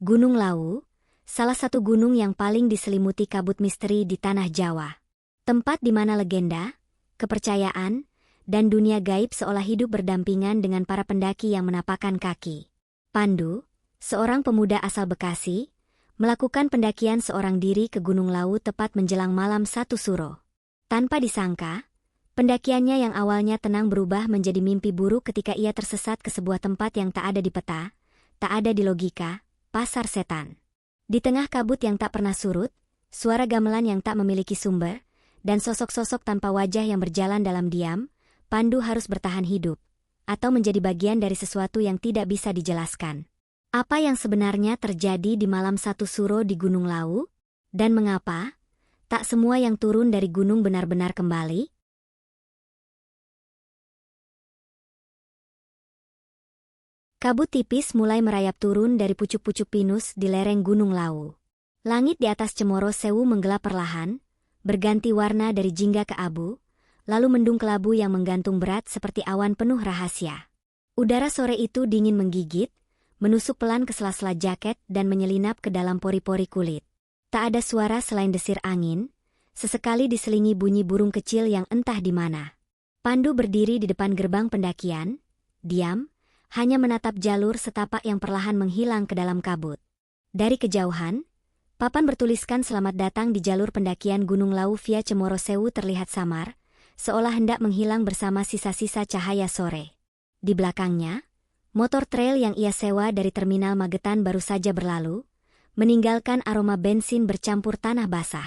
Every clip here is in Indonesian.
Gunung Lawu, salah satu gunung yang paling diselimuti kabut misteri di tanah Jawa. Tempat di mana legenda, kepercayaan, dan dunia gaib seolah hidup berdampingan dengan para pendaki yang menapakkan kaki. Pandu, seorang pemuda asal Bekasi, melakukan pendakian seorang diri ke Gunung Lawu tepat menjelang malam 1 Suro. Tanpa disangka, pendakiannya yang awalnya tenang berubah menjadi mimpi buruk ketika ia tersesat ke sebuah tempat yang tak ada di peta, tak ada di logika, pasar setan. Di tengah kabut yang tak pernah surut, suara gamelan yang tak memiliki sumber, dan sosok-sosok tanpa wajah yang berjalan dalam diam, Pandu harus bertahan hidup, atau menjadi bagian dari sesuatu yang tidak bisa dijelaskan. Apa yang sebenarnya terjadi di malam 1 Suro di Gunung Lawu? Dan mengapa tak semua yang turun dari gunung benar-benar kembali? Kabut tipis mulai merayap turun dari pucuk-pucuk pinus di lereng Gunung Lawu. Langit di atas Cemoro Sewu menggelap perlahan, berganti warna dari jingga ke abu, lalu mendung kelabu yang menggantung berat seperti awan penuh rahasia. Udara sore itu dingin menggigit, menusuk pelan ke sela-sela jaket dan menyelinap ke dalam pori-pori kulit. Tak ada suara selain desir angin, sesekali diselingi bunyi burung kecil yang entah di mana. Pandu berdiri di depan gerbang pendakian, diam, hanya menatap jalur setapak yang perlahan menghilang ke dalam kabut. Dari kejauhan, papan bertuliskan selamat datang di jalur pendakian Gunung Lawu via Cemoro Sewu terlihat samar, seolah hendak menghilang bersama sisa-sisa cahaya sore. Di belakangnya, motor trail yang ia sewa dari terminal Magetan baru saja berlalu, meninggalkan aroma bensin bercampur tanah basah.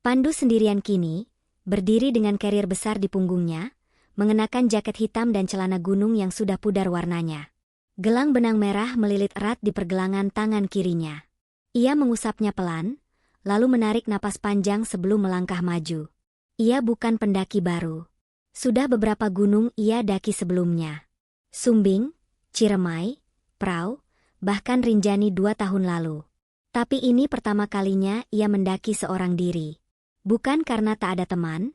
Pandu sendirian kini, berdiri dengan carrier besar di punggungnya, mengenakan jaket hitam dan celana gunung yang sudah pudar warnanya. Gelang benang merah melilit erat di pergelangan tangan kirinya. Ia mengusapnya pelan, lalu menarik napas panjang sebelum melangkah maju. Ia bukan pendaki baru. Sudah beberapa gunung ia daki sebelumnya. Sumbing, Ciremai, Prau, bahkan Rinjani 2 tahun lalu. Tapi ini pertama kalinya ia mendaki seorang diri. Bukan karena tak ada teman,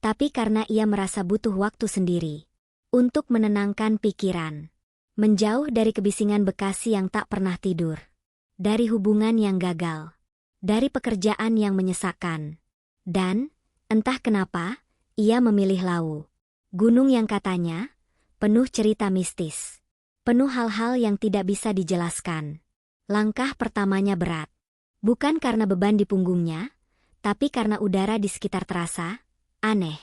tapi karena ia merasa butuh waktu sendiri untuk menenangkan pikiran, menjauh dari kebisingan Bekasi yang tak pernah tidur, dari hubungan yang gagal, dari pekerjaan yang menyesakkan. Dan, entah kenapa, ia memilih Lawu. Gunung yang katanya penuh cerita mistis, penuh hal-hal yang tidak bisa dijelaskan. Langkah pertamanya berat, bukan karena beban di punggungnya, tapi karena udara di sekitar terasa aneh,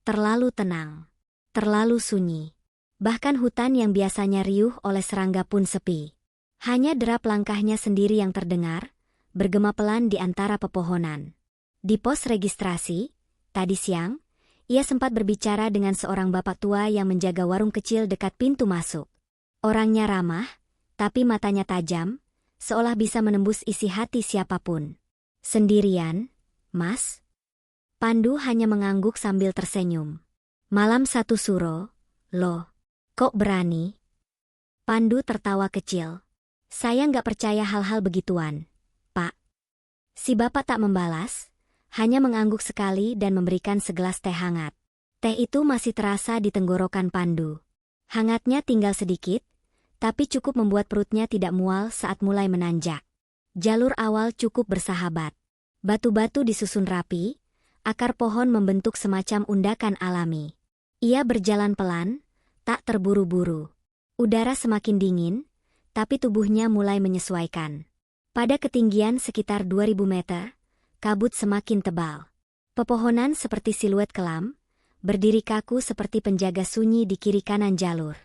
terlalu tenang, terlalu sunyi. Bahkan hutan yang biasanya riuh oleh serangga pun sepi. Hanya derap langkahnya sendiri yang terdengar, bergema pelan di antara pepohonan. Di pos registrasi, tadi siang, ia sempat berbicara dengan seorang bapak tua yang menjaga warung kecil dekat pintu masuk. Orangnya ramah, tapi matanya tajam, seolah bisa menembus isi hati siapapun. "Sendirian, Mas?" Pandu hanya mengangguk sambil tersenyum. "Malam 1 Suro, loh, kok berani?" Pandu tertawa kecil. "Saya nggak percaya hal-hal begituan, Pak." Si bapak tak membalas, hanya mengangguk sekali dan memberikan segelas teh hangat. Teh itu masih terasa di tenggorokan Pandu. Hangatnya tinggal sedikit, tapi cukup membuat perutnya tidak mual saat mulai menanjak. Jalur awal cukup bersahabat. Batu-batu disusun rapi, akar pohon membentuk semacam undakan alami. Ia berjalan pelan, tak terburu-buru. Udara semakin dingin, tapi tubuhnya mulai menyesuaikan. Pada ketinggian sekitar 2000 meter, kabut semakin tebal. Pepohonan seperti siluet kelam, berdiri kaku seperti penjaga sunyi di kiri kanan jalur.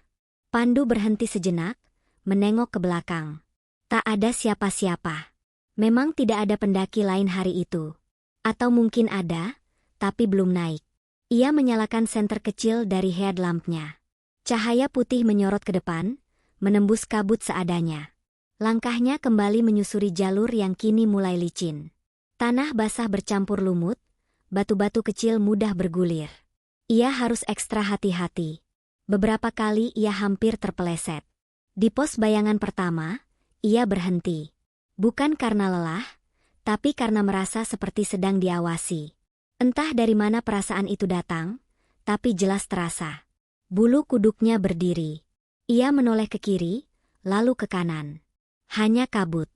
Pandu berhenti sejenak, menengok ke belakang. Tak ada siapa-siapa. Memang tidak ada pendaki lain hari itu. Atau mungkin ada, tapi belum naik. Ia menyalakan senter kecil dari headlampnya. Cahaya putih menyorot ke depan, menembus kabut seadanya. Langkahnya kembali menyusuri jalur yang kini mulai licin. Tanah basah bercampur lumut, batu-batu kecil mudah bergulir. Ia harus ekstra hati-hati. Beberapa kali ia hampir terpeleset. Di pos bayangan pertama, ia berhenti. Bukan karena lelah, tapi karena merasa seperti sedang diawasi. Entah dari mana perasaan itu datang, tapi jelas terasa. Bulu kuduknya berdiri. Ia menoleh ke kiri, lalu ke kanan. Hanya kabut.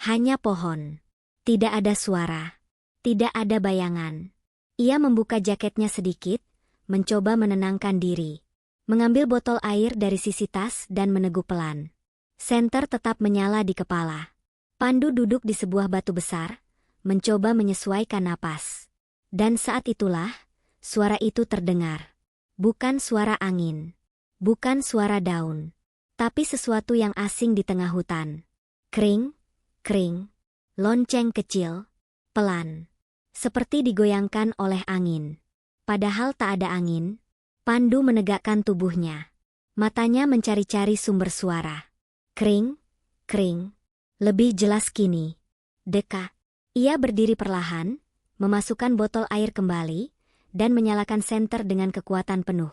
Hanya pohon. Tidak ada suara. Tidak ada bayangan. Ia membuka jaketnya sedikit, mencoba menenangkan diri. Mengambil botol air dari sisi tas dan meneguk pelan. Senter tetap menyala di kepala. Pandu duduk di sebuah batu besar, mencoba menyesuaikan napas. Dan saat itulah, suara itu terdengar. Bukan suara angin. Bukan suara daun. Tapi sesuatu yang asing di tengah hutan. Kring, kring. Lonceng kecil. Pelan. Seperti digoyangkan oleh angin. Padahal tak ada angin. Pandu menegakkan tubuhnya. Matanya mencari-cari sumber suara. Kring, kring. Lebih jelas kini. Dekat. Ia berdiri perlahan, memasukkan botol air kembali, dan menyalakan senter dengan kekuatan penuh.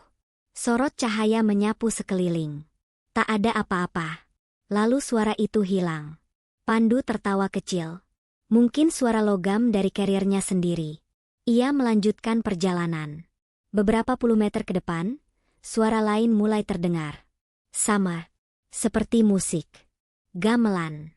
Sorot cahaya menyapu sekeliling. Tak ada apa-apa. Lalu suara itu hilang. Pandu tertawa kecil. Mungkin suara logam dari carriernya sendiri. Ia melanjutkan perjalanan. Beberapa puluh meter ke depan, suara lain mulai terdengar. Sama. Seperti musik. Gamelan.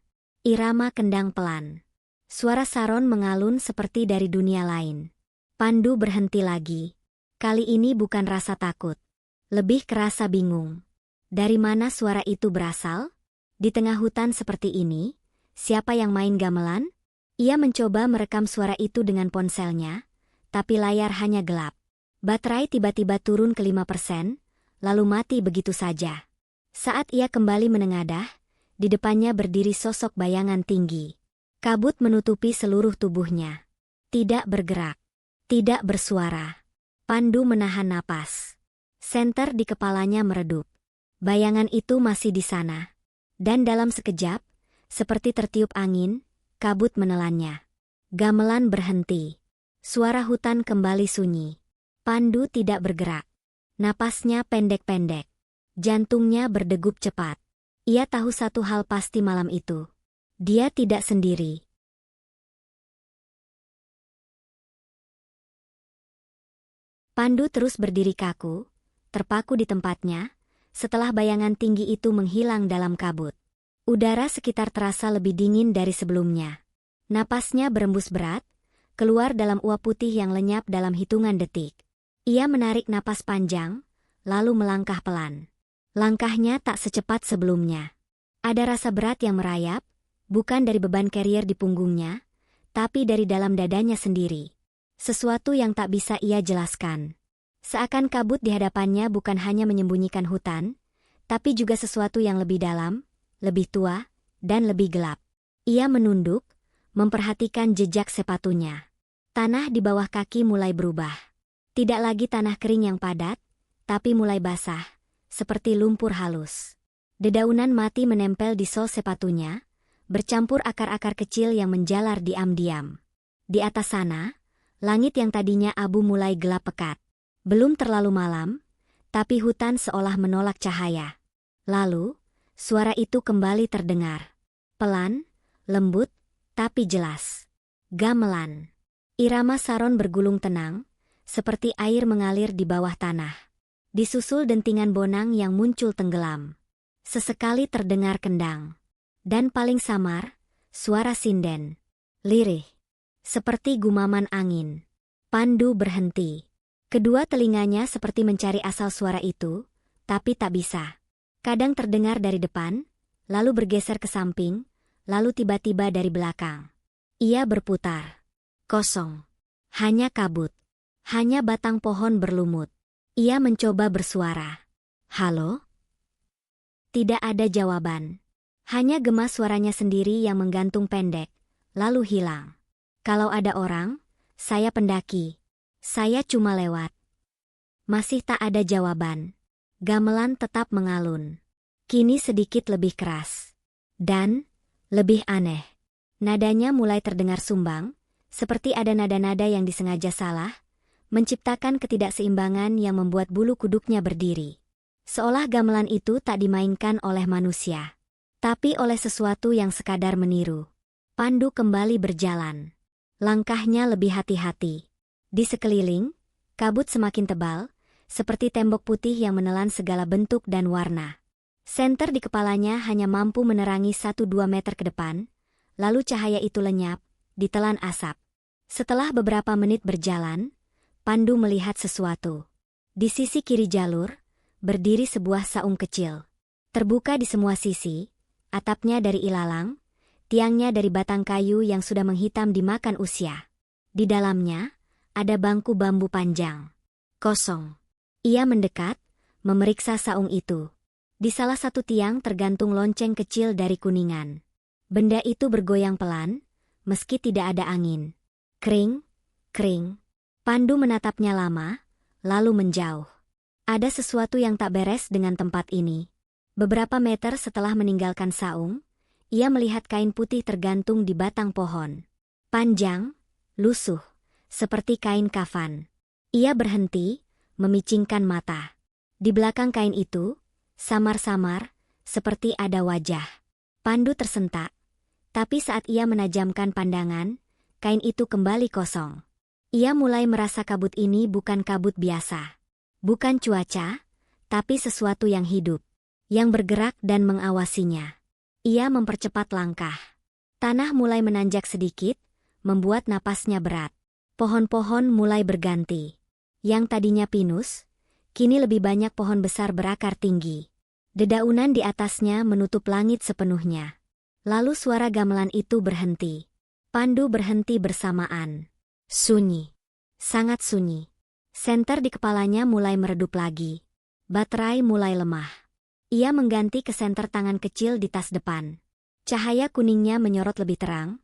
Irama kendang pelan. Suara saron mengalun seperti dari dunia lain. Pandu berhenti lagi. Kali ini bukan rasa takut. Lebih kerasa bingung. Dari mana suara itu berasal? Di tengah hutan seperti ini, siapa yang main gamelan? Ia mencoba merekam suara itu dengan ponselnya, tapi layar hanya gelap. Baterai tiba-tiba turun ke 5%, lalu mati begitu saja. Saat ia kembali menengadah, di depannya berdiri sosok bayangan tinggi. Kabut menutupi seluruh tubuhnya. Tidak bergerak. Tidak bersuara. Pandu menahan napas. Senter di kepalanya meredup. Bayangan itu masih di sana. Dan dalam sekejap, seperti tertiup angin, kabut menelannya. Gamelan berhenti. Suara hutan kembali sunyi. Pandu tidak bergerak. Napasnya pendek-pendek. Jantungnya berdegup cepat. Ia tahu satu hal pasti malam itu. Dia tidak sendiri. Pandu terus berdiri kaku, terpaku di tempatnya, setelah bayangan tinggi itu menghilang dalam kabut. Udara sekitar terasa lebih dingin dari sebelumnya. Napasnya berembus berat, keluar dalam uap putih yang lenyap dalam hitungan detik. Ia menarik napas panjang, lalu melangkah pelan. Langkahnya tak secepat sebelumnya. Ada rasa berat yang merayap, bukan dari beban carrier di punggungnya, tapi dari dalam dadanya sendiri. Sesuatu yang tak bisa ia jelaskan. Seakan kabut di hadapannya bukan hanya menyembunyikan hutan, tapi juga sesuatu yang lebih dalam, lebih tua, dan lebih gelap. Ia menunduk, memperhatikan jejak sepatunya. Tanah di bawah kaki mulai berubah. Tidak lagi tanah kering yang padat, tapi mulai basah, seperti lumpur halus. Dedaunan mati menempel di sol sepatunya, bercampur akar-akar kecil yang menjalar diam-diam. Di atas sana, langit yang tadinya abu mulai gelap pekat. Belum terlalu malam, tapi hutan seolah menolak cahaya. Lalu, suara itu kembali terdengar. Pelan, lembut, tapi jelas. Gamelan. Irama saron bergulung tenang, seperti air mengalir di bawah tanah. Disusul dentingan bonang yang muncul tenggelam. Sesekali terdengar kendang. Dan paling samar, suara sinden. Lirih. Seperti gumaman angin. Pandu berhenti. Kedua telinganya seperti mencari asal suara itu, tapi tak bisa. Kadang terdengar dari depan, lalu bergeser ke samping, lalu tiba-tiba dari belakang. Ia berputar. Kosong. Hanya kabut. Hanya batang pohon berlumut. Ia mencoba bersuara. Halo? Tidak ada jawaban. Hanya gema suaranya sendiri yang menggantung pendek, lalu hilang. Kalau ada orang, saya pendaki. Saya cuma lewat. Masih tak ada jawaban. Gamelan tetap mengalun. Kini sedikit lebih keras. Dan, lebih aneh. Nadanya mulai terdengar sumbang, seperti ada nada-nada yang disengaja salah, menciptakan ketidakseimbangan yang membuat bulu kuduknya berdiri. Seolah gamelan itu tak dimainkan oleh manusia, tapi oleh sesuatu yang sekadar meniru. Pandu kembali berjalan. Langkahnya lebih hati-hati. Di sekeliling, kabut semakin tebal, seperti tembok putih yang menelan segala bentuk dan warna. Senter di kepalanya hanya mampu menerangi 1-2 meter ke depan, lalu cahaya itu lenyap, ditelan asap. Setelah beberapa menit berjalan, Pandu melihat sesuatu. Di sisi kiri jalur, berdiri sebuah saung kecil. Terbuka di semua sisi, atapnya dari ilalang, tiangnya dari batang kayu yang sudah menghitam dimakan usia. Di dalamnya, ada bangku bambu panjang. Kosong. Ia mendekat, memeriksa saung itu. Di salah satu tiang tergantung lonceng kecil dari kuningan. Benda itu bergoyang pelan, meski tidak ada angin. Kring, kring. Pandu menatapnya lama, lalu menjauh. Ada sesuatu yang tak beres dengan tempat ini. Beberapa meter setelah meninggalkan saung, ia melihat kain putih tergantung di batang pohon. Panjang, lusuh, seperti kain kafan. Ia berhenti, memicingkan mata. Di belakang kain itu, samar-samar, seperti ada wajah. Pandu tersentak, tapi saat ia menajamkan pandangan, kain itu kembali kosong. Ia mulai merasa kabut ini bukan kabut biasa. Bukan cuaca, tapi sesuatu yang hidup, yang bergerak dan mengawasinya. Ia mempercepat langkah. Tanah mulai menanjak sedikit, membuat napasnya berat. Pohon-pohon mulai berganti. Yang tadinya pinus, kini lebih banyak pohon besar berakar tinggi. Dedaunan di atasnya menutup langit sepenuhnya. Lalu suara gamelan itu berhenti. Pandu berhenti bersamaan. Sunyi. Sangat sunyi. Senter di kepalanya mulai meredup lagi. Baterai mulai lemah. Ia mengganti ke senter tangan kecil di tas depan. Cahaya kuningnya menyorot lebih terang,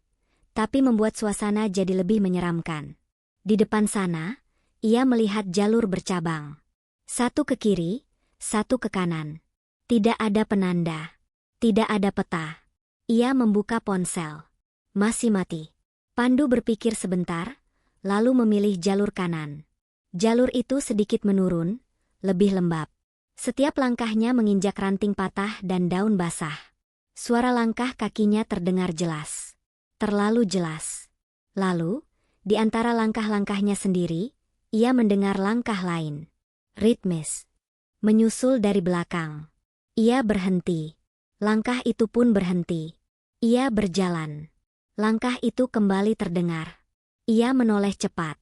tapi membuat suasana jadi lebih menyeramkan. Di depan sana, ia melihat jalur bercabang. Satu ke kiri, satu ke kanan. Tidak ada penanda. Tidak ada peta. Ia membuka ponsel. Masih mati. Pandu berpikir sebentar, lalu memilih jalur kanan. Jalur itu sedikit menurun, lebih lembab. Setiap langkahnya menginjak ranting patah dan daun basah. Suara langkah kakinya terdengar jelas. Terlalu jelas. Lalu, di antara langkah-langkahnya sendiri, ia mendengar langkah lain. Ritmis. Menyusul dari belakang. Ia berhenti. Langkah itu pun berhenti. Ia berjalan. Langkah itu kembali terdengar. Ia menoleh cepat.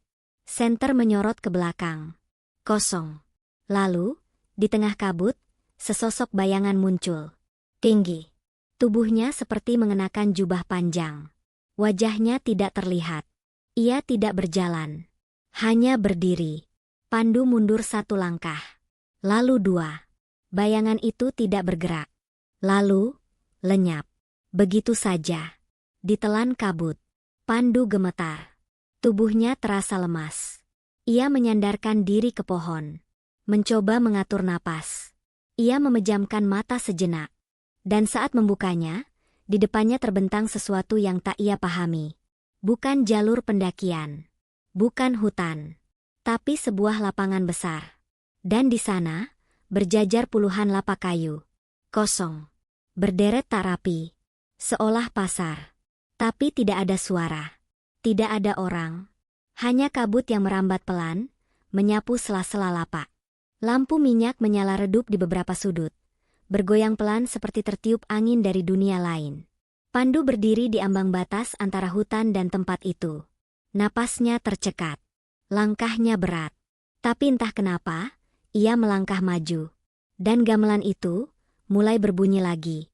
Senter menyorot ke belakang. Kosong. Lalu, di tengah kabut, sesosok bayangan muncul. Tinggi. Tubuhnya seperti mengenakan jubah panjang. Wajahnya tidak terlihat. Ia tidak berjalan. Hanya berdiri. Pandu mundur satu langkah. Lalu dua. Bayangan itu tidak bergerak. Lalu, lenyap. Begitu saja. Ditelan kabut. Pandu gemetar. Tubuhnya terasa lemas. Ia menyandarkan diri ke pohon. Mencoba mengatur napas. Ia memejamkan mata sejenak. Dan saat membukanya, di depannya terbentang sesuatu yang tak ia pahami. Bukan jalur pendakian. Bukan hutan. Tapi sebuah lapangan besar. Dan di sana, berjajar puluhan lapak kayu. Kosong. Berderet tak rapi. Seolah pasar. Tapi tidak ada suara. Tidak ada orang. Hanya kabut yang merambat pelan, menyapu sela-sela lapak. Lampu minyak menyala redup di beberapa sudut. Bergoyang pelan seperti tertiup angin dari dunia lain. Pandu berdiri di ambang batas antara hutan dan tempat itu. Napasnya tercekat. Langkahnya berat. Tapi entah kenapa, ia melangkah maju. Dan gamelan itu mulai berbunyi lagi.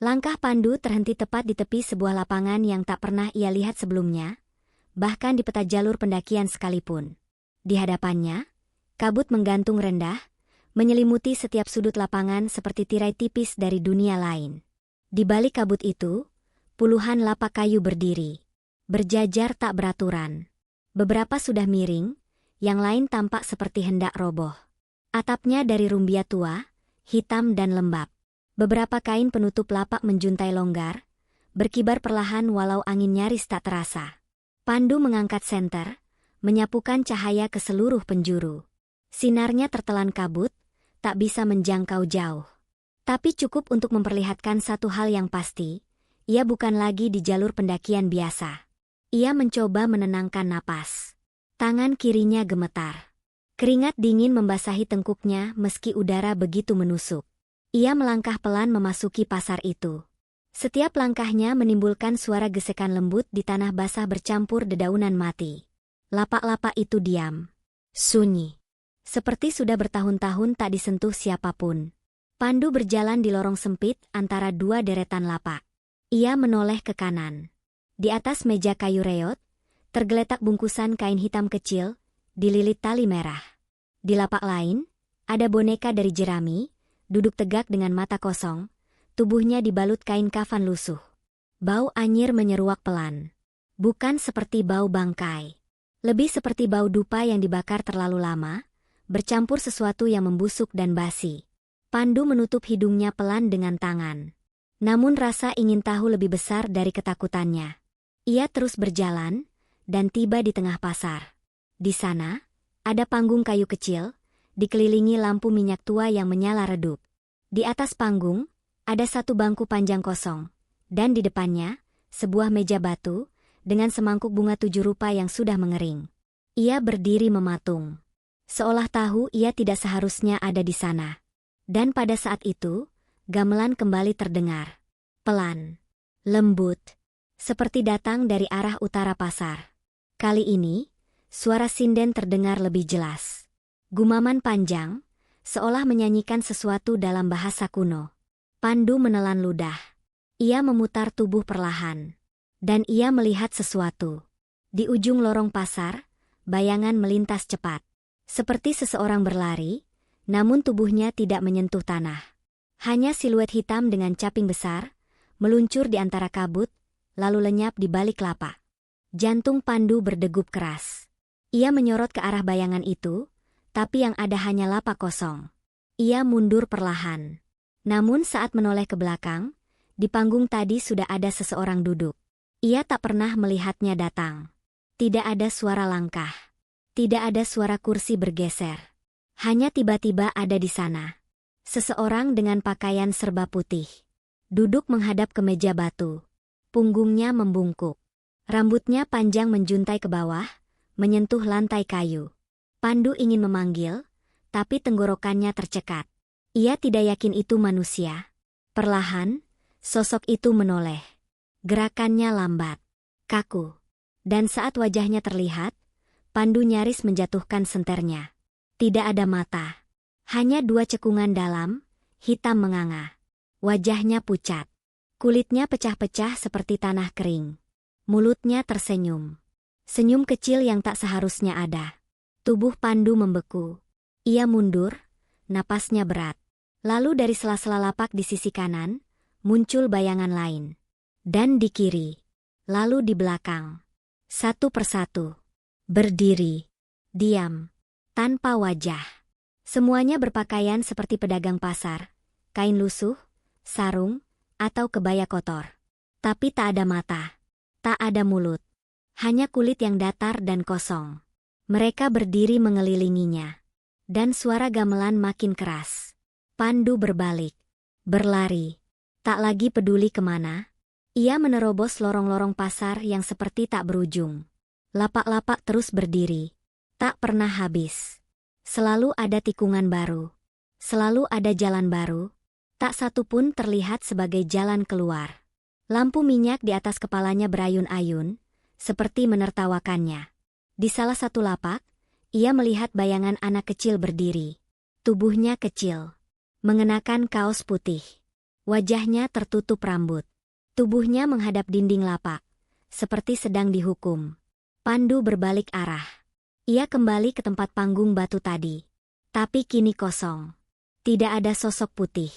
Langkah Pandu terhenti tepat di tepi sebuah lapangan yang tak pernah ia lihat sebelumnya, bahkan di peta jalur pendakian sekalipun. Di hadapannya, kabut menggantung rendah, menyelimuti setiap sudut lapangan seperti tirai tipis dari dunia lain. Di balik kabut itu, puluhan lapak kayu berdiri, berjajar tak beraturan. Beberapa sudah miring, yang lain tampak seperti hendak roboh. Atapnya dari rumbia tua, hitam dan lembab. Beberapa kain penutup lapak menjuntai longgar, berkibar perlahan walau angin nyaris tak terasa. Pandu mengangkat senter, menyapukan cahaya ke seluruh penjuru. Sinarnya tertelan kabut, tak bisa menjangkau jauh. Tapi cukup untuk memperlihatkan satu hal yang pasti, ia bukan lagi di jalur pendakian biasa. Ia mencoba menenangkan napas. Tangan kirinya gemetar. Keringat dingin membasahi tengkuknya meski udara begitu menusuk. Ia melangkah pelan memasuki pasar itu. Setiap langkahnya menimbulkan suara gesekan lembut di tanah basah bercampur dedaunan mati. Lapak-lapak itu diam. Sunyi. Seperti sudah bertahun-tahun tak disentuh siapapun. Pandu berjalan di lorong sempit antara dua deretan lapak. Ia menoleh ke kanan. Di atas meja kayu reot, tergeletak bungkusan kain hitam kecil, dililit tali merah. Di lapak lain, ada boneka dari jerami, duduk tegak dengan mata kosong, tubuhnya dibalut kain kafan lusuh. Bau anyir menyeruak pelan. Bukan seperti bau bangkai. Lebih seperti bau dupa yang dibakar terlalu lama, bercampur sesuatu yang membusuk dan basi. Pandu menutup hidungnya pelan dengan tangan. Namun rasa ingin tahu lebih besar dari ketakutannya. Ia terus berjalan, dan tiba di tengah pasar. Di sana, ada panggung kayu kecil, dikelilingi lampu minyak tua yang menyala redup. Di atas panggung, ada satu bangku panjang kosong, dan di depannya, sebuah meja batu, dengan semangkuk bunga 7 rupa yang sudah mengering. Ia berdiri mematung. Seolah tahu ia tidak seharusnya ada di sana. Dan pada saat itu, gamelan kembali terdengar. Pelan. Lembut. Seperti datang dari arah utara pasar. Kali ini, suara sinden terdengar lebih jelas. Gumaman panjang, seolah menyanyikan sesuatu dalam bahasa kuno. Pandu menelan ludah. Ia memutar tubuh perlahan. Dan ia melihat sesuatu. Di ujung lorong pasar, bayangan melintas cepat. Seperti seseorang berlari, namun tubuhnya tidak menyentuh tanah. Hanya siluet hitam dengan caping besar, meluncur di antara kabut, lalu lenyap di balik lapak. Jantung Pandu berdegup keras. Ia menyorot ke arah bayangan itu, tapi yang ada hanya lapak kosong. Ia mundur perlahan. Namun saat menoleh ke belakang, di panggung tadi sudah ada seseorang duduk. Ia tak pernah melihatnya datang. Tidak ada suara langkah. Tidak ada suara kursi bergeser. Hanya tiba-tiba ada di sana. Seseorang dengan pakaian serba putih. Duduk menghadap ke meja batu. Punggungnya membungkuk. Rambutnya panjang menjuntai ke bawah, menyentuh lantai kayu. Pandu ingin memanggil, tapi tenggorokannya tercekat. Ia tidak yakin itu manusia. Perlahan, sosok itu menoleh. Gerakannya lambat, kaku. Dan saat wajahnya terlihat, Pandu nyaris menjatuhkan senternya. Tidak ada mata. Hanya 2 cekungan dalam, hitam menganga. Wajahnya pucat. Kulitnya pecah-pecah seperti tanah kering. Mulutnya tersenyum. Senyum kecil yang tak seharusnya ada. Tubuh Pandu membeku. Ia mundur, napasnya berat. Lalu dari sela-sela lapak di sisi kanan, muncul bayangan lain. Dan di kiri, lalu di belakang. Satu persatu. Berdiri. Diam. Tanpa wajah. Semuanya berpakaian seperti pedagang pasar. Kain lusuh, sarung, atau kebaya kotor. Tapi tak ada mata. Tak ada mulut. Hanya kulit yang datar dan kosong. Mereka berdiri mengelilinginya. Dan suara gamelan makin keras. Pandu berbalik. Berlari. Tak lagi peduli kemana. Ia menerobos lorong-lorong pasar yang seperti tak berujung. Lapak-lapak terus berdiri. Tak pernah habis. Selalu ada tikungan baru. Selalu ada jalan baru. Tak satu pun terlihat sebagai jalan keluar. Lampu minyak di atas kepalanya berayun-ayun, seperti menertawakannya. Di salah satu lapak, ia melihat bayangan anak kecil berdiri. Tubuhnya kecil. Mengenakan kaos putih. Wajahnya tertutup rambut. Tubuhnya menghadap dinding lapak, seperti sedang dihukum. Pandu berbalik arah. Ia kembali ke tempat panggung batu tadi. Tapi kini kosong. Tidak ada sosok putih.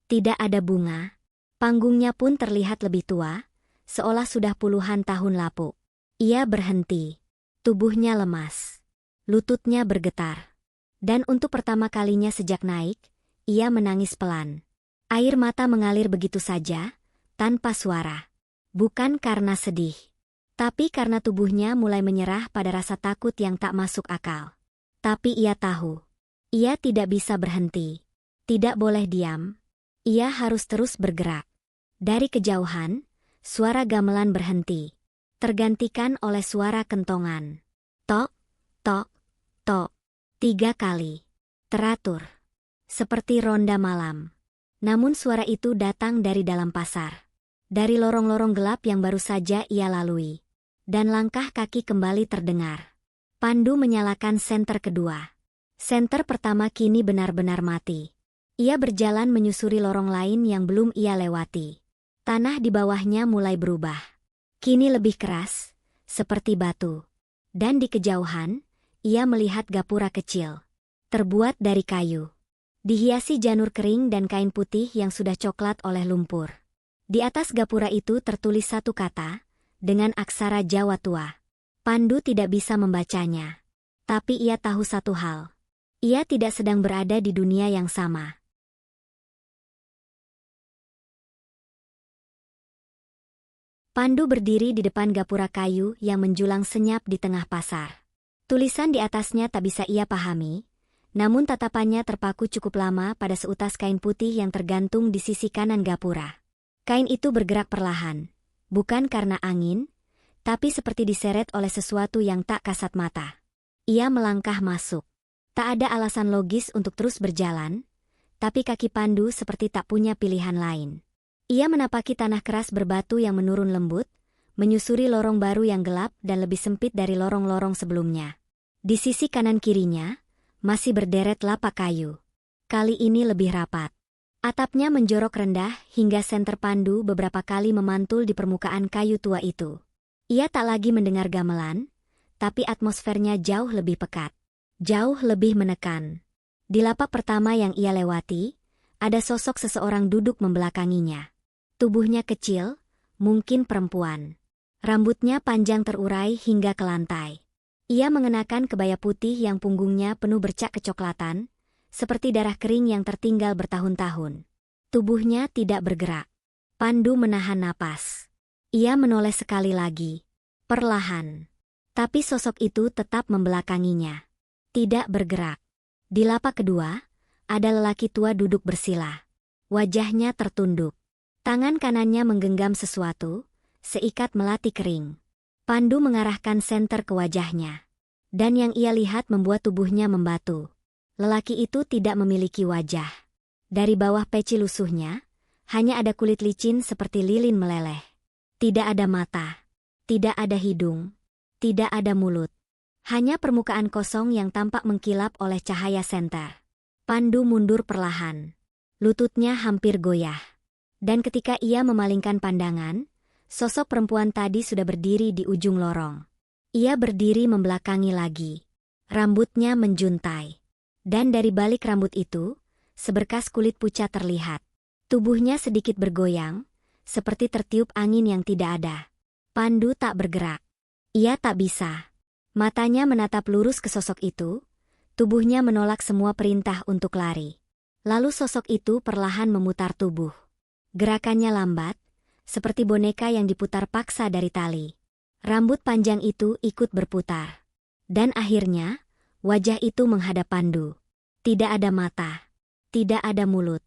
Tidak ada bunga. Panggungnya pun terlihat lebih tua, seolah sudah puluhan tahun lapuk. Ia berhenti. Tubuhnya lemas. Lututnya bergetar. Dan untuk pertama kalinya sejak naik, ia menangis pelan. Air mata mengalir begitu saja, tanpa suara. Bukan karena sedih. Tapi karena tubuhnya mulai menyerah pada rasa takut yang tak masuk akal. Tapi ia tahu. Ia tidak bisa berhenti. Tidak boleh diam. Ia harus terus bergerak. Dari kejauhan, suara gamelan berhenti. Tergantikan oleh suara kentongan. Tok, tok, tok. 3 kali. Teratur. Seperti ronda malam. Namun suara itu datang dari dalam pasar. Dari lorong-lorong gelap yang baru saja ia lalui. Dan langkah kaki kembali terdengar. Pandu menyalakan senter kedua. Senter pertama kini benar-benar mati. Ia berjalan menyusuri lorong lain yang belum ia lewati. Tanah di bawahnya mulai berubah. Kini lebih keras, seperti batu. Dan di kejauhan, ia melihat gapura kecil. Terbuat dari kayu. Dihiasi janur kering dan kain putih yang sudah coklat oleh lumpur. Di atas gapura itu tertulis satu kata, dengan aksara Jawa tua. Pandu tidak bisa membacanya. Tapi ia tahu satu hal. Ia tidak sedang berada di dunia yang sama. Pandu berdiri di depan gapura kayu yang menjulang senyap di tengah pasar. Tulisan di atasnya tak bisa ia pahami, namun tatapannya terpaku cukup lama pada seutas kain putih yang tergantung di sisi kanan gapura. Kain itu bergerak perlahan, bukan karena angin, tapi seperti diseret oleh sesuatu yang tak kasat mata. Ia melangkah masuk. Tak ada alasan logis untuk terus berjalan, tapi kaki Pandu seperti tak punya pilihan lain. Ia menapaki tanah keras berbatu yang menurun lembut, menyusuri lorong baru yang gelap dan lebih sempit dari lorong-lorong sebelumnya. Di sisi kanan kirinya, masih berderet lapak kayu. Kali ini lebih rapat. Atapnya menjorok rendah hingga senter Pandu beberapa kali memantul di permukaan kayu tua itu. Ia tak lagi mendengar gamelan, tapi atmosfernya jauh lebih pekat. Jauh lebih menekan. Di lapak pertama yang ia lewati, ada sosok seseorang duduk membelakanginya. Tubuhnya kecil, mungkin perempuan. Rambutnya panjang terurai hingga ke lantai. Ia mengenakan kebaya putih yang punggungnya penuh bercak kecoklatan, seperti darah kering yang tertinggal bertahun-tahun. Tubuhnya tidak bergerak. Pandu menahan napas. Ia menoleh sekali lagi. Perlahan. Tapi sosok itu tetap membelakanginya. Tidak bergerak. Di lapak kedua, ada lelaki tua duduk bersila. Wajahnya tertunduk. Tangan kanannya menggenggam sesuatu, seikat melati kering. Pandu mengarahkan senter ke wajahnya. Dan yang ia lihat membuat tubuhnya membatu. Lelaki itu tidak memiliki wajah. Dari bawah peci lusuhnya, hanya ada kulit licin seperti lilin meleleh. Tidak ada mata. Tidak ada hidung. Tidak ada mulut. Hanya permukaan kosong yang tampak mengkilap oleh cahaya senter. Pandu mundur perlahan. Lututnya hampir goyah. Dan ketika ia memalingkan pandangan, sosok perempuan tadi sudah berdiri di ujung lorong. Ia berdiri membelakangi lagi. Rambutnya menjuntai. Dan dari balik rambut itu, seberkas kulit pucat terlihat. Tubuhnya sedikit bergoyang, seperti tertiup angin yang tidak ada. Pandu tak bergerak. Ia tak bisa. Matanya menatap lurus ke sosok itu, tubuhnya menolak semua perintah untuk lari. Lalu sosok itu perlahan memutar tubuh. Gerakannya lambat, seperti boneka yang diputar paksa dari tali. Rambut panjang itu ikut berputar. Dan akhirnya, wajah itu menghadap Pandu. Tidak ada mata. Tidak ada mulut.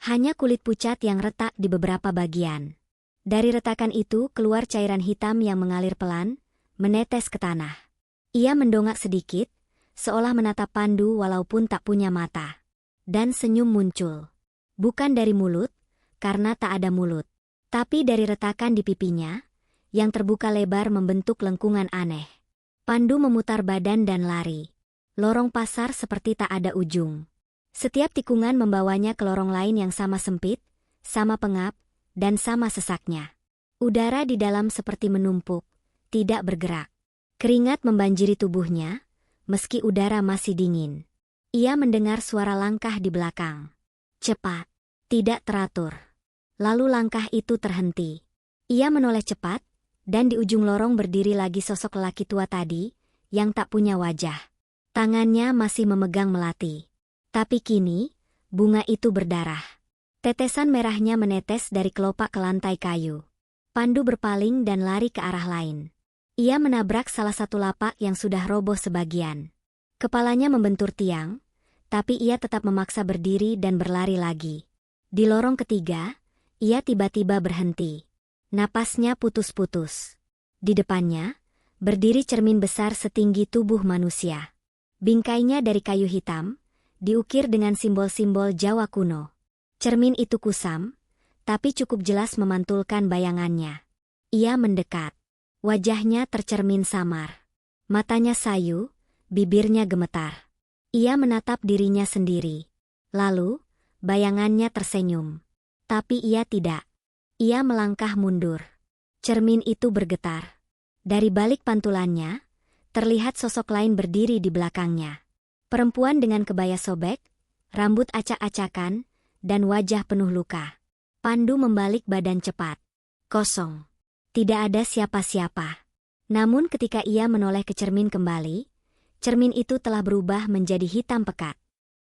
Hanya kulit pucat yang retak di beberapa bagian. Dari retakan itu keluar cairan hitam yang mengalir pelan, menetes ke tanah. Ia mendongak sedikit, seolah menatap Pandu walaupun tak punya mata. Dan senyum muncul. Bukan dari mulut, karena tak ada mulut. Tapi dari retakan di pipinya, yang terbuka lebar membentuk lengkungan aneh. Pandu memutar badan dan lari. Lorong pasar seperti tak ada ujung. Setiap tikungan membawanya ke lorong lain yang sama sempit, sama pengap, dan sama sesaknya. Udara di dalam seperti menumpuk, tidak bergerak. Keringat membanjiri tubuhnya, meski udara masih dingin. Ia mendengar suara langkah di belakang. Cepat, tidak teratur. Lalu langkah itu terhenti. Ia menoleh cepat, dan di ujung lorong berdiri lagi sosok lelaki tua tadi, yang tak punya wajah. Tangannya masih memegang melati. Tapi kini, bunga itu berdarah. Tetesan merahnya menetes dari kelopak ke lantai kayu. Pandu berpaling dan lari ke arah lain. Ia menabrak salah satu lapak yang sudah roboh sebagian. Kepalanya membentur tiang, tapi ia tetap memaksa berdiri dan berlari lagi. Di lorong ketiga, ia tiba-tiba berhenti. Napasnya putus-putus. Di depannya, berdiri cermin besar setinggi tubuh manusia. Bingkainya dari kayu hitam, diukir dengan simbol-simbol Jawa kuno. Cermin itu kusam, tapi cukup jelas memantulkan bayangannya. Ia mendekat. Wajahnya tercermin samar. Matanya sayu, bibirnya gemetar. Ia menatap dirinya sendiri. Lalu, bayangannya tersenyum. Tapi ia tidak. Ia melangkah mundur. Cermin itu bergetar. Dari balik pantulannya, terlihat sosok lain berdiri di belakangnya. Perempuan dengan kebaya sobek, rambut acak-acakan, dan wajah penuh luka. Pandu membalik badan cepat. Kosong. Tidak ada siapa-siapa. Namun ketika ia menoleh ke cermin kembali, cermin itu telah berubah menjadi hitam pekat.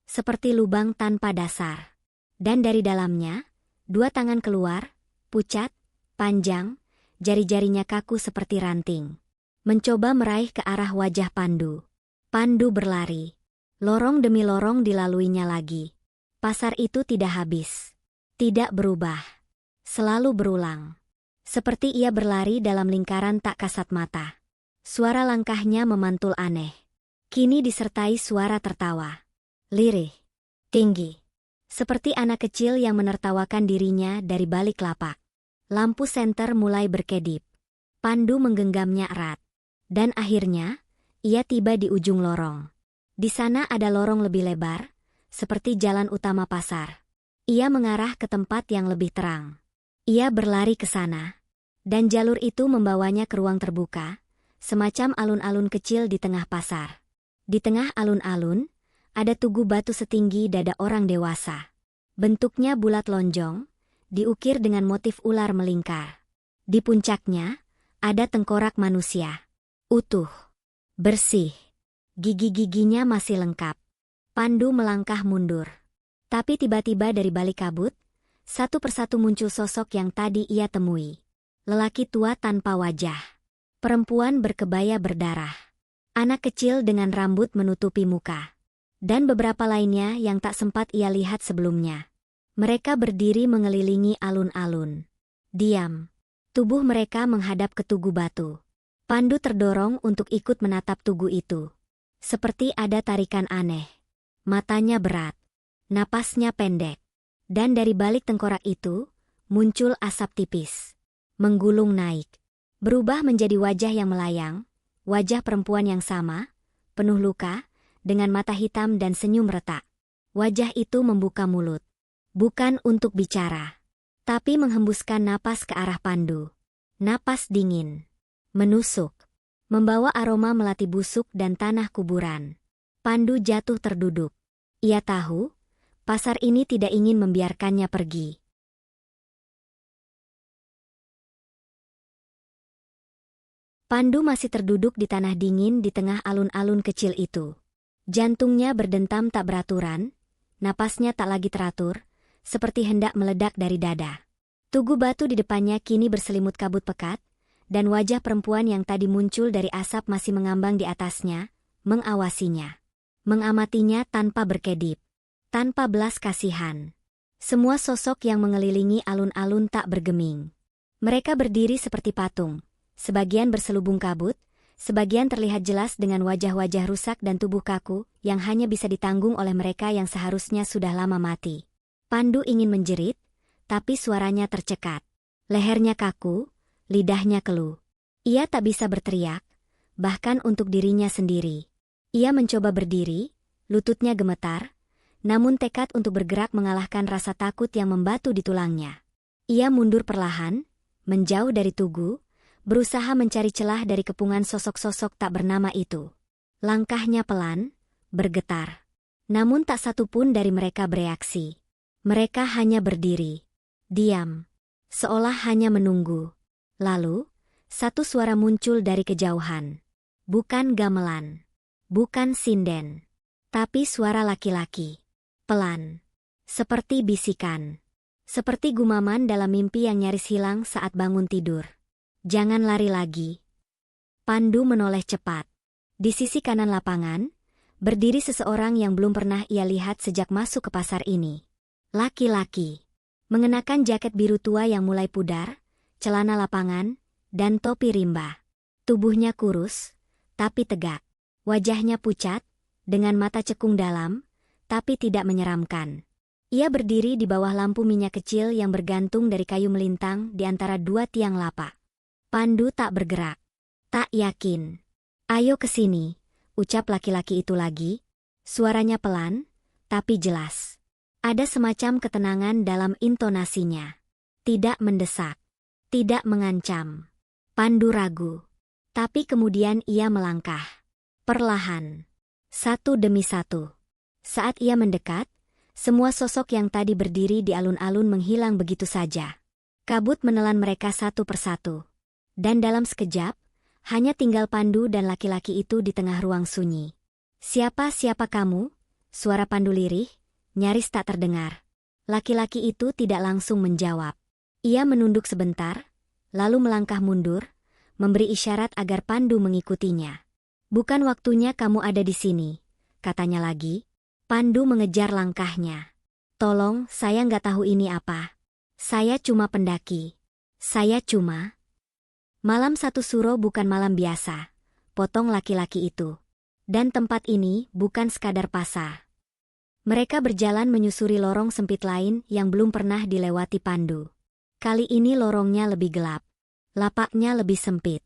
Seperti lubang tanpa dasar. Dan dari dalamnya, dua tangan keluar, pucat, panjang, jari-jarinya kaku seperti ranting. Mencoba meraih ke arah wajah Pandu. Pandu berlari. Lorong demi lorong dilaluinya lagi. Pasar itu tidak habis. Tidak berubah. Selalu berulang. Seperti ia berlari dalam lingkaran tak kasat mata. Suara langkahnya memantul aneh. Kini disertai suara tertawa. Lirih. Tinggi. Seperti anak kecil yang menertawakan dirinya dari balik lapak. Lampu senter mulai berkedip. Pandu menggenggamnya erat. Dan akhirnya, ia tiba di ujung lorong. Di sana ada lorong lebih lebar, seperti jalan utama pasar. Ia mengarah ke tempat yang lebih terang. Ia berlari ke sana. Dan jalur itu membawanya ke ruang terbuka, semacam alun-alun kecil di tengah pasar. Di tengah alun-alun, ada tugu batu setinggi dada orang dewasa. Bentuknya bulat lonjong, diukir dengan motif ular melingkar. Di puncaknya, ada tengkorak manusia. Utuh. Bersih. Gigi-giginya masih lengkap. Pandu melangkah mundur. Tapi tiba-tiba dari balik kabut, satu persatu muncul sosok yang tadi ia temui. Lelaki tua tanpa wajah. Perempuan berkebaya berdarah. Anak kecil dengan rambut menutupi muka. Dan beberapa lainnya yang tak sempat ia lihat sebelumnya. Mereka berdiri mengelilingi alun-alun. Diam. Tubuh mereka menghadap ke tugu batu. Pandu terdorong untuk ikut menatap tugu itu. Seperti ada tarikan aneh. Matanya berat. Napasnya pendek. Dan dari balik tengkorak itu, muncul asap tipis. Menggulung naik. Berubah menjadi wajah yang melayang. Wajah perempuan yang sama, penuh luka, dengan mata hitam dan senyum retak. Wajah itu membuka mulut. Bukan untuk bicara, tapi menghembuskan napas ke arah Pandu. Napas dingin. Menusuk. Membawa aroma melati busuk dan tanah kuburan. Pandu jatuh terduduk. Ia tahu, pasar ini tidak ingin membiarkannya pergi. Pandu masih terduduk di tanah dingin di tengah alun-alun kecil itu. Jantungnya berdentam tak beraturan, napasnya tak lagi teratur, seperti hendak meledak dari dada. Tugu batu di depannya kini berselimut kabut pekat, dan wajah perempuan yang tadi muncul dari asap masih mengambang di atasnya, mengawasinya. Mengamatinya tanpa berkedip, tanpa belas kasihan. Semua sosok yang mengelilingi alun-alun tak bergeming. Mereka berdiri seperti patung, sebagian berselubung kabut, sebagian terlihat jelas dengan wajah-wajah rusak dan tubuh kaku yang hanya bisa ditanggung oleh mereka yang seharusnya sudah lama mati. Pandu ingin menjerit, tapi suaranya tercekat. Lehernya kaku, lidahnya keluh. Ia tak bisa berteriak, bahkan untuk dirinya sendiri. Ia mencoba berdiri, lututnya gemetar, namun tekad untuk bergerak mengalahkan rasa takut yang membatu di tulangnya. Ia mundur perlahan, menjauh dari tugu, berusaha mencari celah dari kepungan sosok-sosok tak bernama itu. Langkahnya pelan, bergetar. Namun tak satu pun dari mereka bereaksi. Mereka hanya berdiri. Diam. Seolah hanya menunggu. Lalu, satu suara muncul dari kejauhan. Bukan gamelan. Bukan sinden. Tapi suara laki-laki. Pelan. Seperti bisikan. Seperti gumaman dalam mimpi yang nyaris hilang saat bangun tidur. Jangan lari lagi. Pandu menoleh cepat. Di sisi kanan lapangan, berdiri seseorang yang belum pernah ia lihat sejak masuk ke pasar ini. Laki-laki. Mengenakan jaket biru tua yang mulai pudar, celana lapangan, dan topi rimba. Tubuhnya kurus, tapi tegak. Wajahnya pucat, dengan mata cekung dalam, tapi tidak menyeramkan. Ia berdiri di bawah lampu minyak kecil yang bergantung dari kayu melintang di antara dua tiang lapak. Pandu tak bergerak. Tak yakin. Ayo ke sini, ucap laki-laki itu lagi. Suaranya pelan, tapi jelas. Ada semacam ketenangan dalam intonasinya. Tidak mendesak. Tidak mengancam. Pandu ragu. Tapi kemudian ia melangkah. Perlahan. Satu demi satu. Saat ia mendekat, semua sosok yang tadi berdiri di alun-alun menghilang begitu saja. Kabut menelan mereka satu persatu. Dan dalam sekejap, hanya tinggal Pandu dan laki-laki itu di tengah ruang sunyi. Siapa kamu? Suara Pandu lirih, nyaris tak terdengar. Laki-laki itu tidak langsung menjawab. Ia menunduk sebentar, lalu melangkah mundur, memberi isyarat agar Pandu mengikutinya. Bukan waktunya kamu ada di sini, katanya lagi. Pandu mengejar langkahnya. Tolong, saya nggak tahu ini apa. Saya cuma pendaki. Saya cuma... Malam satu suro bukan malam biasa, potong laki-laki itu. Dan tempat ini bukan sekadar pasar. Mereka berjalan menyusuri lorong sempit lain yang belum pernah dilewati Pandu. Kali ini lorongnya lebih gelap. Lapaknya lebih sempit.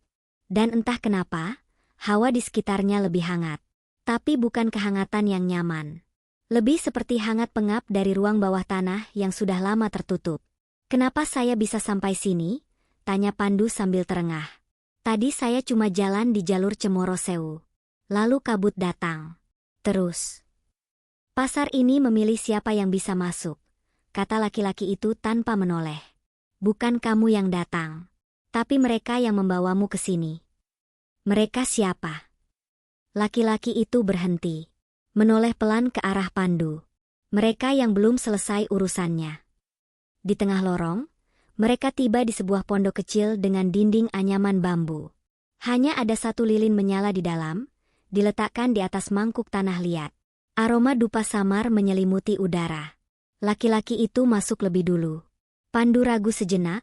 Dan entah kenapa, hawa di sekitarnya lebih hangat. Tapi bukan kehangatan yang nyaman. Lebih seperti hangat pengap dari ruang bawah tanah yang sudah lama tertutup. Kenapa saya bisa sampai sini? Tanya Pandu sambil terengah. Tadi saya cuma jalan di jalur Cemoro Sewu. Lalu kabut datang. Terus. Pasar ini memilih siapa yang bisa masuk, kata laki-laki itu tanpa menoleh. Bukan kamu yang datang, tapi mereka yang membawamu ke sini. Mereka siapa? Laki-laki itu berhenti, menoleh pelan ke arah Pandu. Mereka yang belum selesai urusannya. Di tengah lorong, mereka tiba di sebuah pondok kecil dengan dinding anyaman bambu. Hanya ada satu lilin menyala di dalam, diletakkan di atas mangkuk tanah liat. Aroma dupa samar menyelimuti udara. Laki-laki itu masuk lebih dulu. Pandu ragu sejenak,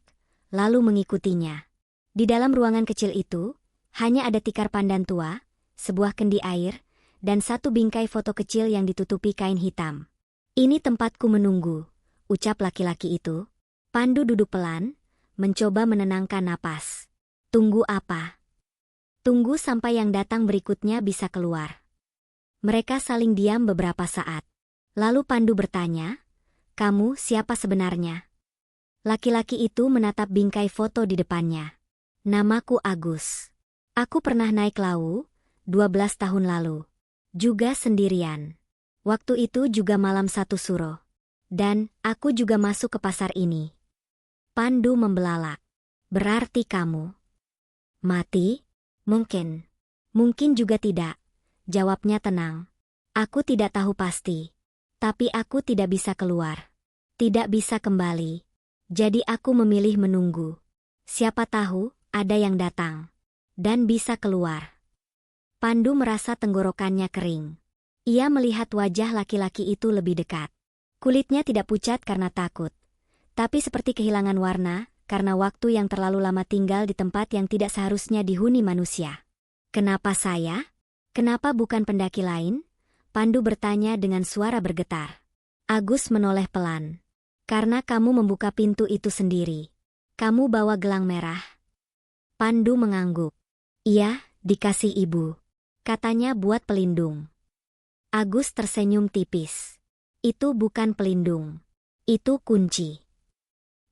lalu mengikutinya. Di dalam ruangan kecil itu, hanya ada tikar pandan tua, sebuah kendi air, dan satu bingkai foto kecil yang ditutupi kain hitam. Ini tempatku menunggu, ucap laki-laki itu. Pandu duduk pelan, mencoba menenangkan napas. Tunggu apa? Tunggu sampai yang datang berikutnya bisa keluar. Mereka saling diam beberapa saat. Lalu Pandu bertanya, kamu siapa sebenarnya? Laki-laki itu menatap bingkai foto di depannya. Namaku Agus. Aku pernah naik Lawu, 12 tahun lalu. Juga sendirian. Waktu itu juga malam satu suro. Dan aku juga masuk ke pasar ini. Pandu membelalak. Berarti kamu mati? Mungkin. Mungkin juga tidak. Jawabnya tenang. Aku tidak tahu pasti. Tapi aku tidak bisa keluar. Tidak bisa kembali. Jadi aku memilih menunggu. Siapa tahu, ada yang datang. Dan bisa keluar. Pandu merasa tenggorokannya kering. Ia melihat wajah laki-laki itu lebih dekat. Kulitnya tidak pucat karena takut. Tapi seperti kehilangan warna, karena waktu yang terlalu lama tinggal di tempat yang tidak seharusnya dihuni manusia. Kenapa saya? Kenapa bukan pendaki lain? Pandu bertanya dengan suara bergetar. Agus menoleh pelan. Karena kamu membuka pintu itu sendiri. Kamu bawa gelang merah. Pandu mengangguk. Iya, dikasih ibu. Katanya buat pelindung. Agus tersenyum tipis. Itu bukan pelindung. Itu kunci.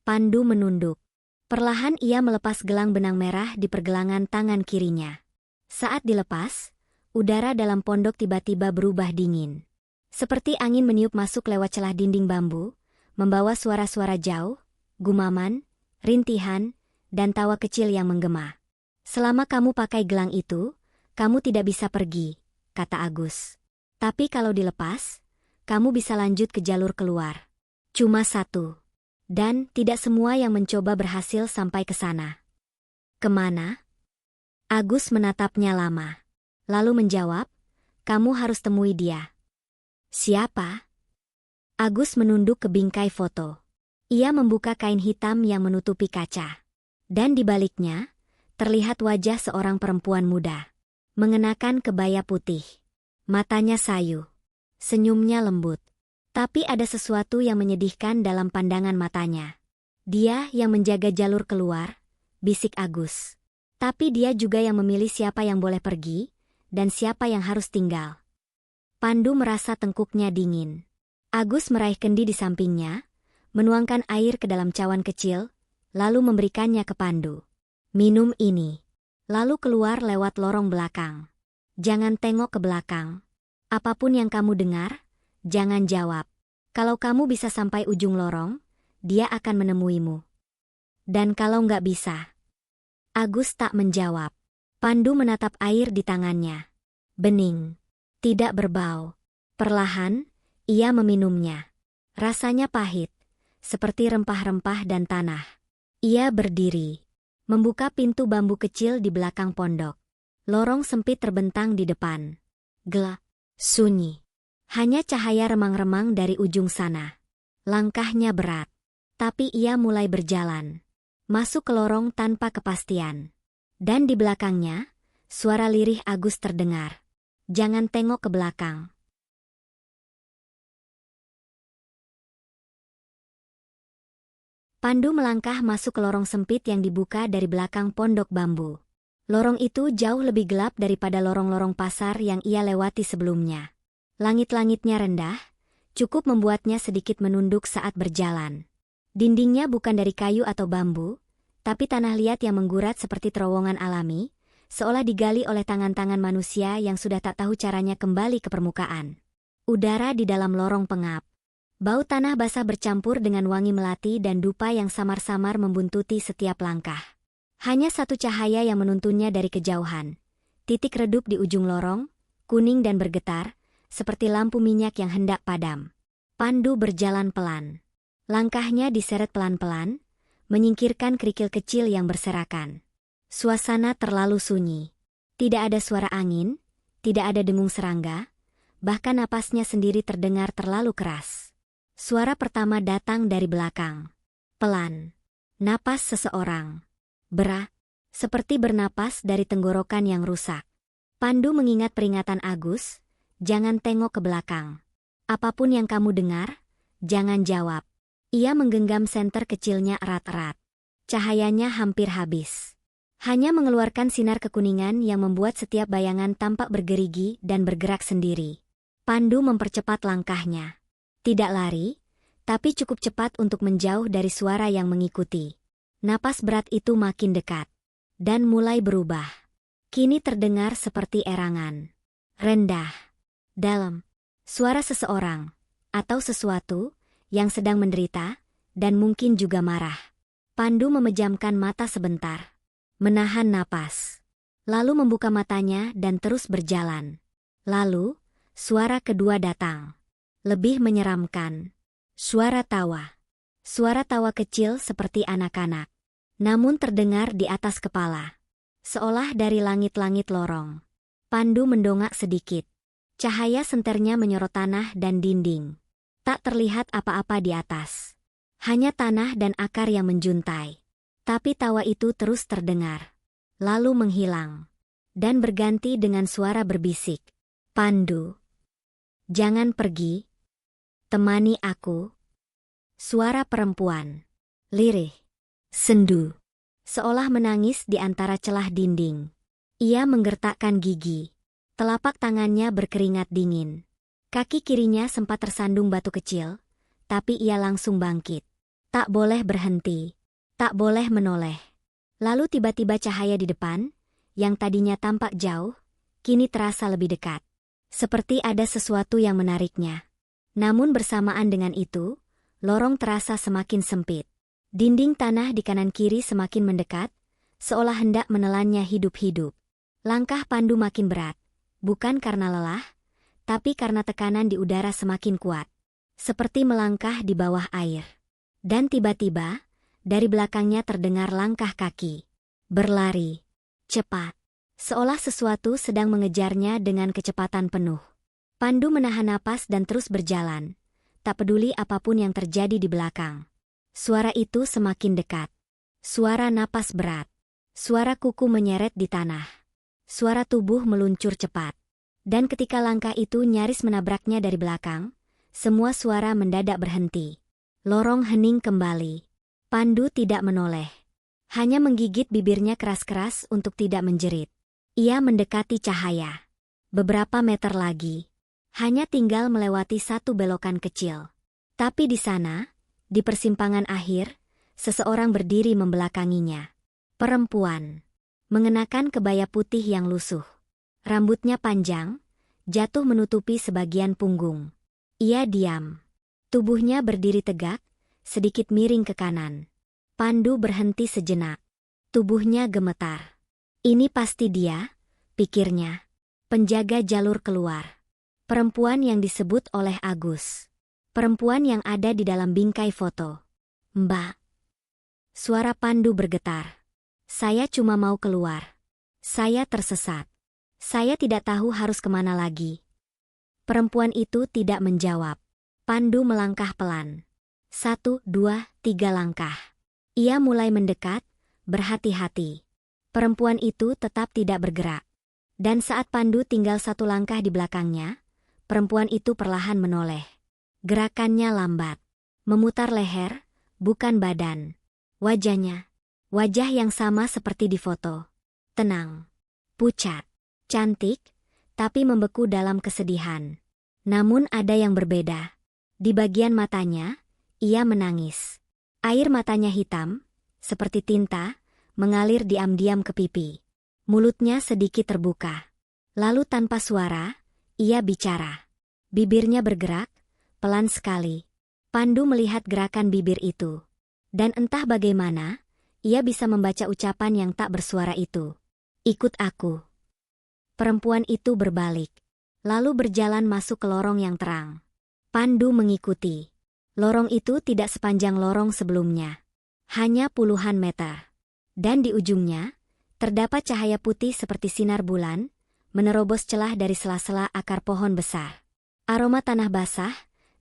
Pandu menunduk. Perlahan ia melepas gelang benang merah di pergelangan tangan kirinya. Saat dilepas, udara dalam pondok tiba-tiba berubah dingin. Seperti angin meniup masuk lewat celah dinding bambu, membawa suara-suara jauh, gumaman, rintihan, dan tawa kecil yang menggema. Selama kamu pakai gelang itu, kamu tidak bisa pergi, kata Agus. Tapi kalau dilepas, kamu bisa lanjut ke jalur keluar. Cuma satu. Dan tidak semua yang mencoba berhasil sampai ke sana. Kemana? Agus menatapnya lama. Lalu menjawab, kamu harus temui dia. Siapa? Agus menunduk ke bingkai foto. Ia membuka kain hitam yang menutupi kaca. Dan di baliknya, terlihat wajah seorang perempuan muda. Mengenakan kebaya putih. Matanya sayu. Senyumnya lembut. Tapi ada sesuatu yang menyedihkan dalam pandangan matanya. Dia yang menjaga jalur keluar, bisik Agus. Tapi dia juga yang memilih siapa yang boleh pergi, dan siapa yang harus tinggal. Pandu merasa tengkuknya dingin. Agus meraih kendi di sampingnya, menuangkan air ke dalam cawan kecil, lalu memberikannya ke Pandu. Minum ini. Lalu keluar lewat lorong belakang. Jangan tengok ke belakang. Apapun yang kamu dengar, jangan jawab. Kalau kamu bisa sampai ujung lorong, dia akan menemuimu. Dan kalau nggak bisa? Agus tak menjawab. Pandu menatap air di tangannya. Bening. Tidak berbau. Perlahan, ia meminumnya. Rasanya pahit, seperti rempah-rempah dan tanah. Ia berdiri, membuka pintu bambu kecil di belakang pondok. Lorong sempit terbentang di depan. Gelap, sunyi. Hanya cahaya remang-remang dari ujung sana. Langkahnya berat, tapi ia mulai berjalan. Masuk ke lorong tanpa kepastian. Dan di belakangnya, suara lirih Agus terdengar. Jangan tengok ke belakang. Pandu melangkah masuk ke lorong sempit yang dibuka dari belakang pondok bambu. Lorong itu jauh lebih gelap daripada lorong-lorong pasar yang ia lewati sebelumnya. Langit-langitnya rendah, cukup membuatnya sedikit menunduk saat berjalan. Dindingnya bukan dari kayu atau bambu, tapi tanah liat yang menggurat seperti terowongan alami, seolah digali oleh tangan-tangan manusia yang sudah tak tahu caranya kembali ke permukaan. Udara di dalam lorong pengap. Bau tanah basah bercampur dengan wangi melati dan dupa yang samar-samar membuntuti setiap langkah. Hanya satu cahaya yang menuntunnya dari kejauhan. Titik redup di ujung lorong, kuning dan bergetar, seperti lampu minyak yang hendak padam. Pandu berjalan pelan. Langkahnya diseret pelan-pelan, menyingkirkan kerikil kecil yang berserakan. Suasana terlalu sunyi. Tidak ada suara angin, tidak ada dengung serangga, bahkan napasnya sendiri terdengar terlalu keras. Suara pertama datang dari belakang. Pelan. Napas seseorang. Berat. Seperti bernapas dari tenggorokan yang rusak. Pandu mengingat peringatan Agus, jangan tengok ke belakang. Apapun yang kamu dengar, jangan jawab. Ia menggenggam senter kecilnya erat-erat. Cahayanya hampir habis. Hanya mengeluarkan sinar kekuningan yang membuat setiap bayangan tampak bergerigi dan bergerak sendiri. Pandu mempercepat langkahnya. Tidak lari, tapi cukup cepat untuk menjauh dari suara yang mengikuti. Napas berat itu makin dekat. Dan mulai berubah. Kini terdengar seperti erangan. Rendah. Dalam. Suara seseorang. Atau sesuatu yang sedang menderita, dan mungkin juga marah. Pandu memejamkan mata sebentar. Menahan napas. Lalu membuka matanya dan terus berjalan. Lalu, suara kedua datang. Lebih menyeramkan. Suara tawa. Suara tawa kecil seperti anak-anak. Namun terdengar di atas kepala. Seolah dari langit-langit lorong. Pandu mendongak sedikit. Cahaya senternya menyorot tanah dan dinding. Tak terlihat apa-apa di atas. Hanya tanah dan akar yang menjuntai. Tapi tawa itu terus terdengar. Lalu menghilang. Dan berganti dengan suara berbisik. Pandu. Jangan pergi. Temani aku. Suara perempuan. Lirih. Sendu. Seolah menangis di antara celah dinding. Ia menggertakkan gigi. Telapak tangannya berkeringat dingin. Kaki kirinya sempat tersandung batu kecil, tapi ia langsung bangkit. Tak boleh berhenti. Tak boleh menoleh. Lalu tiba-tiba cahaya di depan, yang tadinya tampak jauh, kini terasa lebih dekat. Seperti ada sesuatu yang menariknya. Namun bersamaan dengan itu, lorong terasa semakin sempit. Dinding tanah di kanan kiri semakin mendekat, seolah hendak menelannya hidup-hidup. Langkah Pandu makin berat, bukan karena lelah, tapi karena tekanan di udara semakin kuat. Seperti melangkah di bawah air. Dan tiba-tiba, dari belakangnya terdengar langkah kaki. Berlari. Cepat. Seolah sesuatu sedang mengejarnya dengan kecepatan penuh. Pandu menahan napas dan terus berjalan. Tak peduli apapun yang terjadi di belakang. Suara itu semakin dekat. Suara napas berat. Suara kuku menyeret di tanah. Suara tubuh meluncur cepat. Dan ketika langkah itu nyaris menabraknya dari belakang, Semua suara mendadak berhenti. Lorong hening kembali. Pandu tidak menoleh. Hanya menggigit bibirnya keras-keras untuk tidak menjerit. Ia mendekati cahaya. Beberapa meter lagi. Hanya tinggal melewati satu belokan kecil. Tapi di sana, di persimpangan akhir, seseorang berdiri membelakanginya. Perempuan. Mengenakan kebaya putih yang lusuh. Rambutnya panjang, jatuh menutupi sebagian punggung. Ia diam. Tubuhnya berdiri tegak, sedikit miring ke kanan. Pandu berhenti sejenak. Tubuhnya gemetar. Ini pasti dia, pikirnya. Penjaga jalur keluar. Perempuan yang disebut oleh Agus. Perempuan yang ada di dalam bingkai foto. Mbak. Suara Pandu bergetar. Saya cuma mau keluar. Saya tersesat. Saya tidak tahu harus kemana lagi. Perempuan itu tidak menjawab. Pandu melangkah pelan. 1, 2, 3 langkah. Ia mulai mendekat, berhati-hati. Perempuan itu tetap tidak bergerak. Dan saat Pandu tinggal 1 langkah di belakangnya, perempuan itu perlahan menoleh. Gerakannya lambat. Memutar leher, bukan badan. Wajahnya. Wajah yang sama seperti di foto. Tenang. Pucat. Cantik, tapi membeku dalam kesedihan. Namun ada yang berbeda. Di bagian matanya, ia menangis. Air matanya hitam, seperti tinta, mengalir diam-diam ke pipi. Mulutnya sedikit terbuka. Lalu tanpa suara, ia bicara. Bibirnya bergerak, pelan sekali. Pandu melihat gerakan bibir itu. Dan entah bagaimana, ia bisa membaca ucapan yang tak bersuara itu. Ikut aku. Perempuan itu berbalik. Lalu berjalan masuk ke lorong yang terang. Pandu mengikuti. Lorong itu tidak sepanjang lorong sebelumnya. Hanya puluhan meter. Dan di ujungnya, terdapat cahaya putih seperti sinar bulan, menerobos celah dari sela-sela akar pohon besar. Aroma tanah basah,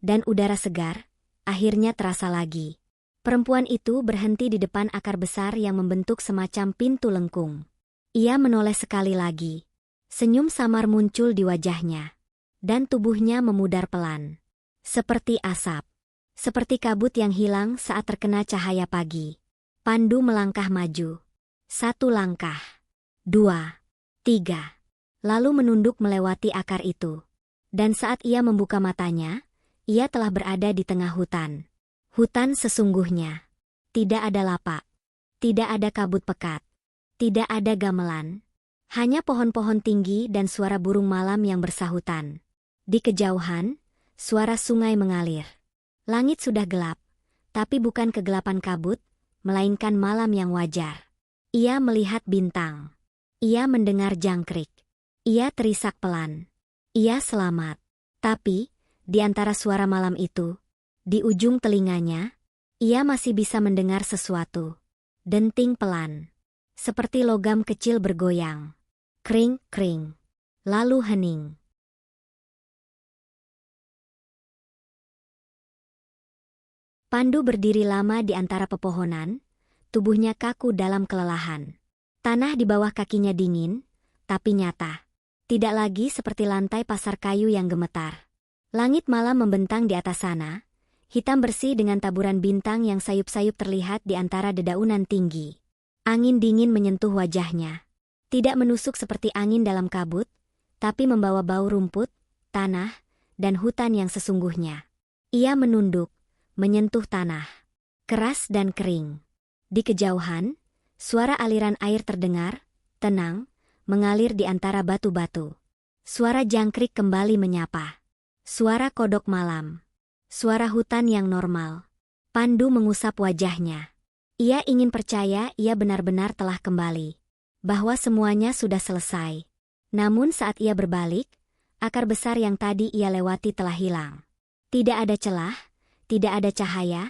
dan udara segar, akhirnya terasa lagi. Perempuan itu berhenti di depan akar besar yang membentuk semacam pintu lengkung. Ia menoleh sekali lagi. Senyum samar muncul di wajahnya. Dan tubuhnya memudar pelan. Seperti asap. Seperti kabut yang hilang saat terkena cahaya pagi. Pandu melangkah maju. 1 langkah. 2. 3. Lalu menunduk melewati akar itu. Dan saat ia membuka matanya, ia telah berada di tengah hutan. Hutan sesungguhnya. Tidak ada lapak. Tidak ada kabut pekat. Tidak ada gamelan. Hanya pohon-pohon tinggi dan suara burung malam yang bersahutan. Di kejauhan, suara sungai mengalir. Langit sudah gelap, tapi bukan kegelapan kabut, melainkan malam yang wajar. Ia melihat bintang. Ia mendengar jangkrik. Ia terisak pelan. Ia selamat. Tapi, di antara suara malam itu, di ujung telinganya, ia masih bisa mendengar sesuatu. Denting pelan. Seperti logam kecil bergoyang. Kring, kring. Lalu hening. Pandu berdiri lama di antara pepohonan, tubuhnya kaku dalam kelelahan. Tanah di bawah kakinya dingin, tapi nyata. Tidak lagi seperti lantai pasar kayu yang gemetar. Langit malam membentang di atas sana, hitam bersih dengan taburan bintang yang sayup-sayup terlihat di antara dedaunan tinggi. Angin dingin menyentuh wajahnya. Tidak menusuk seperti angin dalam kabut, tapi membawa bau rumput, tanah, dan hutan yang sesungguhnya. Ia menunduk, menyentuh tanah. Keras dan kering. Di kejauhan, suara aliran air terdengar, tenang, mengalir di antara batu-batu. Suara jangkrik kembali menyapa. Suara kodok malam. Suara hutan yang normal. Pandu mengusap wajahnya. Ia ingin percaya ia benar-benar telah kembali. Bahwa semuanya sudah selesai. Namun saat ia berbalik, akar besar yang tadi ia lewati telah hilang. Tidak ada celah, tidak ada cahaya,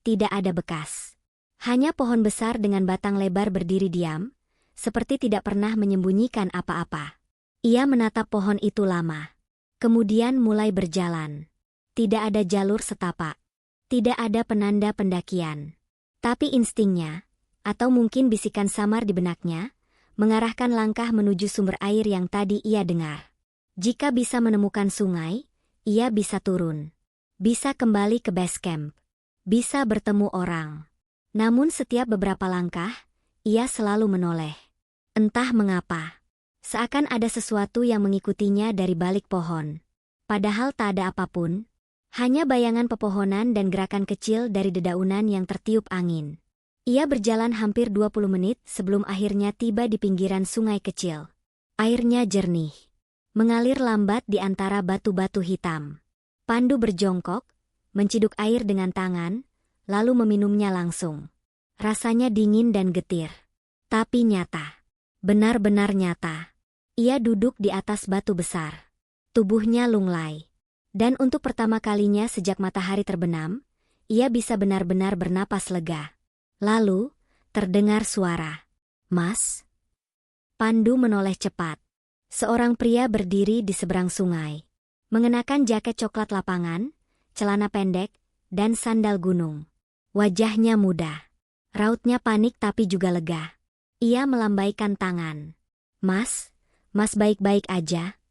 tidak ada bekas. Hanya pohon besar dengan batang lebar berdiri diam, seperti tidak pernah menyembunyikan apa-apa. Ia menatap pohon itu lama. Kemudian mulai berjalan. Tidak ada jalur setapak. Tidak ada penanda pendakian. Tapi instingnya, atau mungkin bisikan samar di benaknya, mengarahkan langkah menuju sumber air yang tadi ia dengar. Jika bisa menemukan sungai, ia bisa turun. bisa kembali ke base camp, bisa bertemu orang. Namun setiap beberapa langkah, ia selalu menoleh. Entah mengapa. Seakan ada sesuatu yang mengikutinya dari balik pohon. Padahal tak ada apapun. Hanya bayangan pepohonan dan gerakan kecil dari dedaunan yang tertiup angin. Ia berjalan hampir 20 menit sebelum akhirnya tiba di pinggiran sungai kecil. Airnya jernih, mengalir lambat di antara batu-batu hitam. Pandu berjongkok, menciduk air dengan tangan, lalu meminumnya langsung. Rasanya dingin dan getir. Tapi nyata. Benar-benar nyata. Ia duduk di atas batu besar. Tubuhnya lunglai. Dan untuk pertama kalinya sejak matahari terbenam, ia bisa benar-benar bernapas lega. Lalu, terdengar suara. "Mas?" Pandu menoleh cepat. Seorang pria berdiri di seberang sungai. Mengenakan jaket coklat lapangan, celana pendek, dan sandal gunung. Wajahnya muda. Rautnya panik tapi juga lega. Ia melambaikan tangan. "Mas, Mas baik-baik aja?"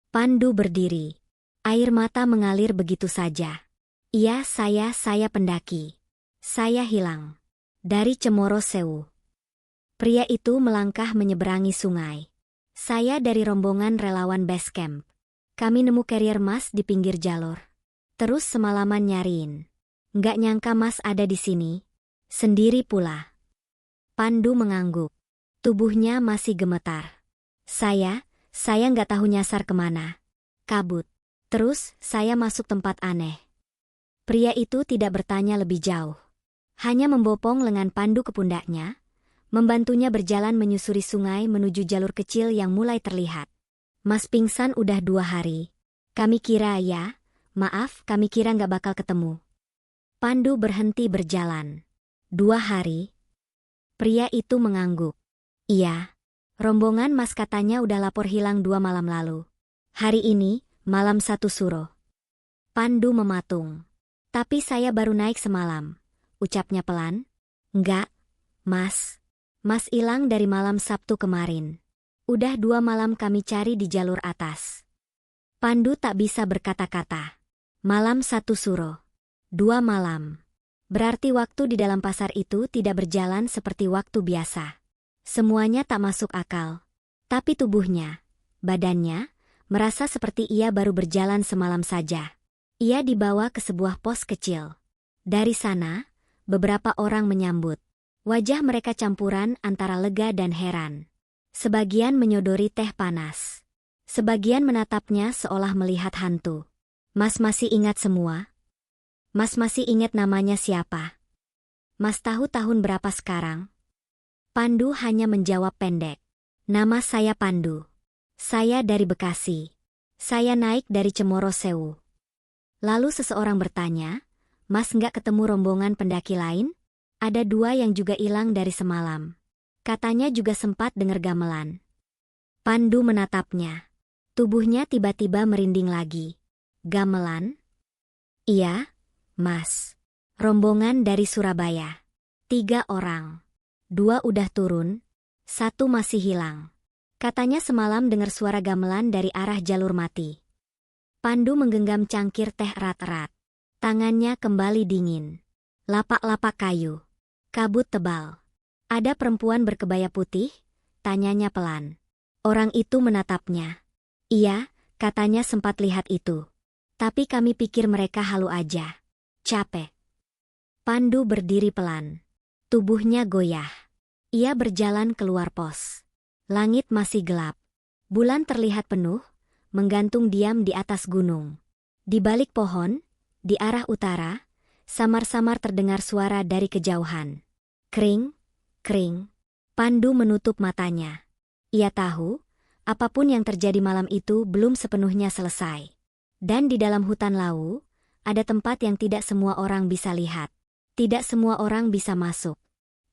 Pandu berdiri. Air mata mengalir begitu saja. "Iya, saya pendaki. Saya hilang. Dari Cemoro Sewu." Pria itu melangkah menyeberangi sungai. "Saya dari rombongan relawan base camp. Kami nemu carrier Mas di pinggir jalur. Terus semalaman nyariin. Nggak nyangka Mas ada di sini. Sendiri pula." Pandu mengangguk. Tubuhnya masih gemetar. Saya nggak tahu nyasar kemana. Kabut. Terus, saya masuk tempat aneh." Pria itu tidak bertanya lebih jauh. Hanya membopong lengan Pandu ke pundaknya, membantunya berjalan menyusuri sungai menuju jalur kecil yang mulai terlihat. "Mas pingsan udah 2 hari. Kami kira maaf, kami kira nggak bakal ketemu." Pandu berhenti berjalan. 2 hari? Pria itu mengangguk. "Iya. Rombongan Mas katanya udah lapor hilang 2 malam lalu. Hari ini, malam 1 suro." Pandu mematung. "Tapi saya baru naik semalam," ucapnya pelan. "Enggak, Mas. Mas hilang dari malam Sabtu kemarin. Udah 2 malam kami cari di jalur atas." Pandu tak bisa berkata-kata. Malam 1 suro. 2 malam. Berarti waktu di dalam pasar itu tidak berjalan seperti waktu biasa. Semuanya tak masuk akal. Tapi tubuhnya, badannya, merasa seperti ia baru berjalan semalam saja. Ia dibawa ke sebuah pos kecil. Dari sana, beberapa orang menyambut. Wajah mereka campuran antara lega dan heran. Sebagian menyodori teh panas. Sebagian menatapnya seolah melihat hantu. "Mas masih ingat semua? Mas masih ingat namanya siapa? Mas tahu tahun berapa sekarang?" Pandu hanya menjawab pendek. "Nama saya Pandu. Saya dari Bekasi. Saya naik dari Cemoro Sewu." Lalu seseorang bertanya, "Mas nggak ketemu rombongan pendaki lain? Ada 2 yang juga hilang dari semalam. Katanya juga sempat dengar gamelan." Pandu menatapnya. Tubuhnya tiba-tiba merinding lagi. "Gamelan?" "Iya, Mas. Rombongan dari Surabaya. 3 orang. 2 udah turun, 1 masih hilang. Katanya semalam dengar suara gamelan dari arah jalur mati." Pandu menggenggam cangkir teh erat-erat. Tangannya kembali dingin. Lapak-lapak kayu. Kabut tebal. "Ada perempuan berkebaya putih?" tanyanya pelan. Orang itu menatapnya. "Iya, katanya sempat lihat itu. Tapi kami pikir mereka halu aja. Capek." Pandu berdiri pelan. Tubuhnya goyah. Ia berjalan keluar pos. Langit masih gelap. Bulan terlihat penuh, menggantung diam di atas gunung. Di balik pohon, di arah utara, samar-samar terdengar suara dari kejauhan. Kring, kring. Pandu menutup matanya. Ia tahu, apapun yang terjadi malam itu belum sepenuhnya selesai. Dan di dalam hutan Lawu, ada tempat yang tidak semua orang bisa lihat. Tidak semua orang bisa masuk.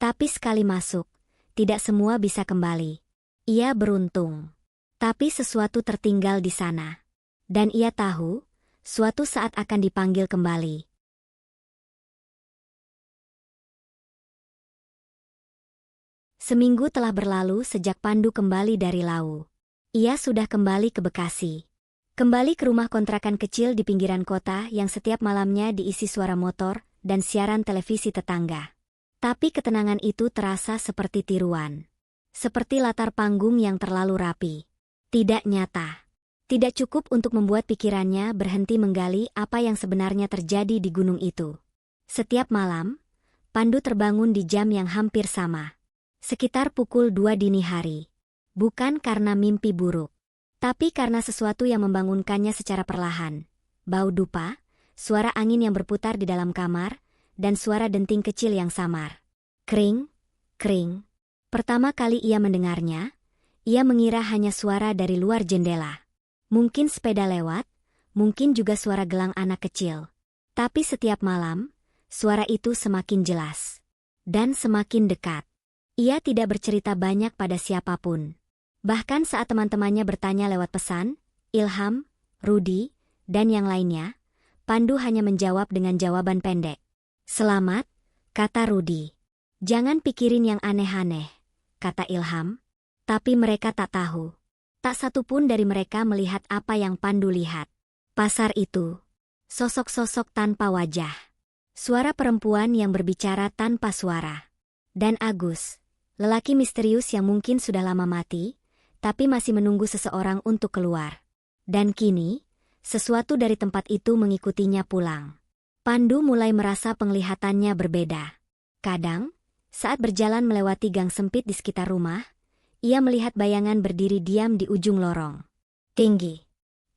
Tapi sekali masuk, tidak semua bisa kembali. Ia beruntung. Tapi sesuatu tertinggal di sana. Dan ia tahu, suatu saat akan dipanggil kembali. Seminggu telah berlalu sejak Pandu kembali dari Lawu. Ia sudah kembali ke Bekasi. Kembali ke rumah kontrakan kecil di pinggiran kota yang setiap malamnya diisi suara motor dan siaran televisi tetangga. Tapi ketenangan itu terasa seperti tiruan. Seperti latar panggung yang terlalu rapi. Tidak nyata. Tidak cukup untuk membuat pikirannya berhenti menggali apa yang sebenarnya terjadi di gunung itu. Setiap malam, Pandu terbangun di jam yang hampir sama. Sekitar pukul 2 dini hari. Bukan karena mimpi buruk. Tapi karena sesuatu yang membangunkannya secara perlahan. Bau dupa, suara angin yang berputar di dalam kamar, dan suara denting kecil yang samar. Kring, kring. Pertama kali ia mendengarnya, ia mengira hanya suara dari luar jendela. Mungkin sepeda lewat, mungkin juga suara gelang anak kecil. Tapi setiap malam, suara itu semakin jelas. Dan semakin dekat. Ia tidak bercerita banyak pada siapapun. Bahkan saat teman-temannya bertanya lewat pesan, Ilham, Rudi, dan yang lainnya, Pandu hanya menjawab dengan jawaban pendek. Selamat, kata Rudi. Jangan pikirin yang aneh-aneh, kata Ilham. Tapi mereka tak tahu. Tak satu pun dari mereka melihat apa yang Pandu lihat. Pasar itu. Sosok-sosok tanpa wajah. Suara perempuan yang berbicara tanpa suara. Dan Agus, lelaki misterius yang mungkin sudah lama mati, tapi masih menunggu seseorang untuk keluar. Dan kini, sesuatu dari tempat itu mengikutinya pulang. Pandu mulai merasa penglihatannya berbeda. Kadang, saat berjalan melewati gang sempit di sekitar rumah, ia melihat bayangan berdiri diam di ujung lorong. Tinggi,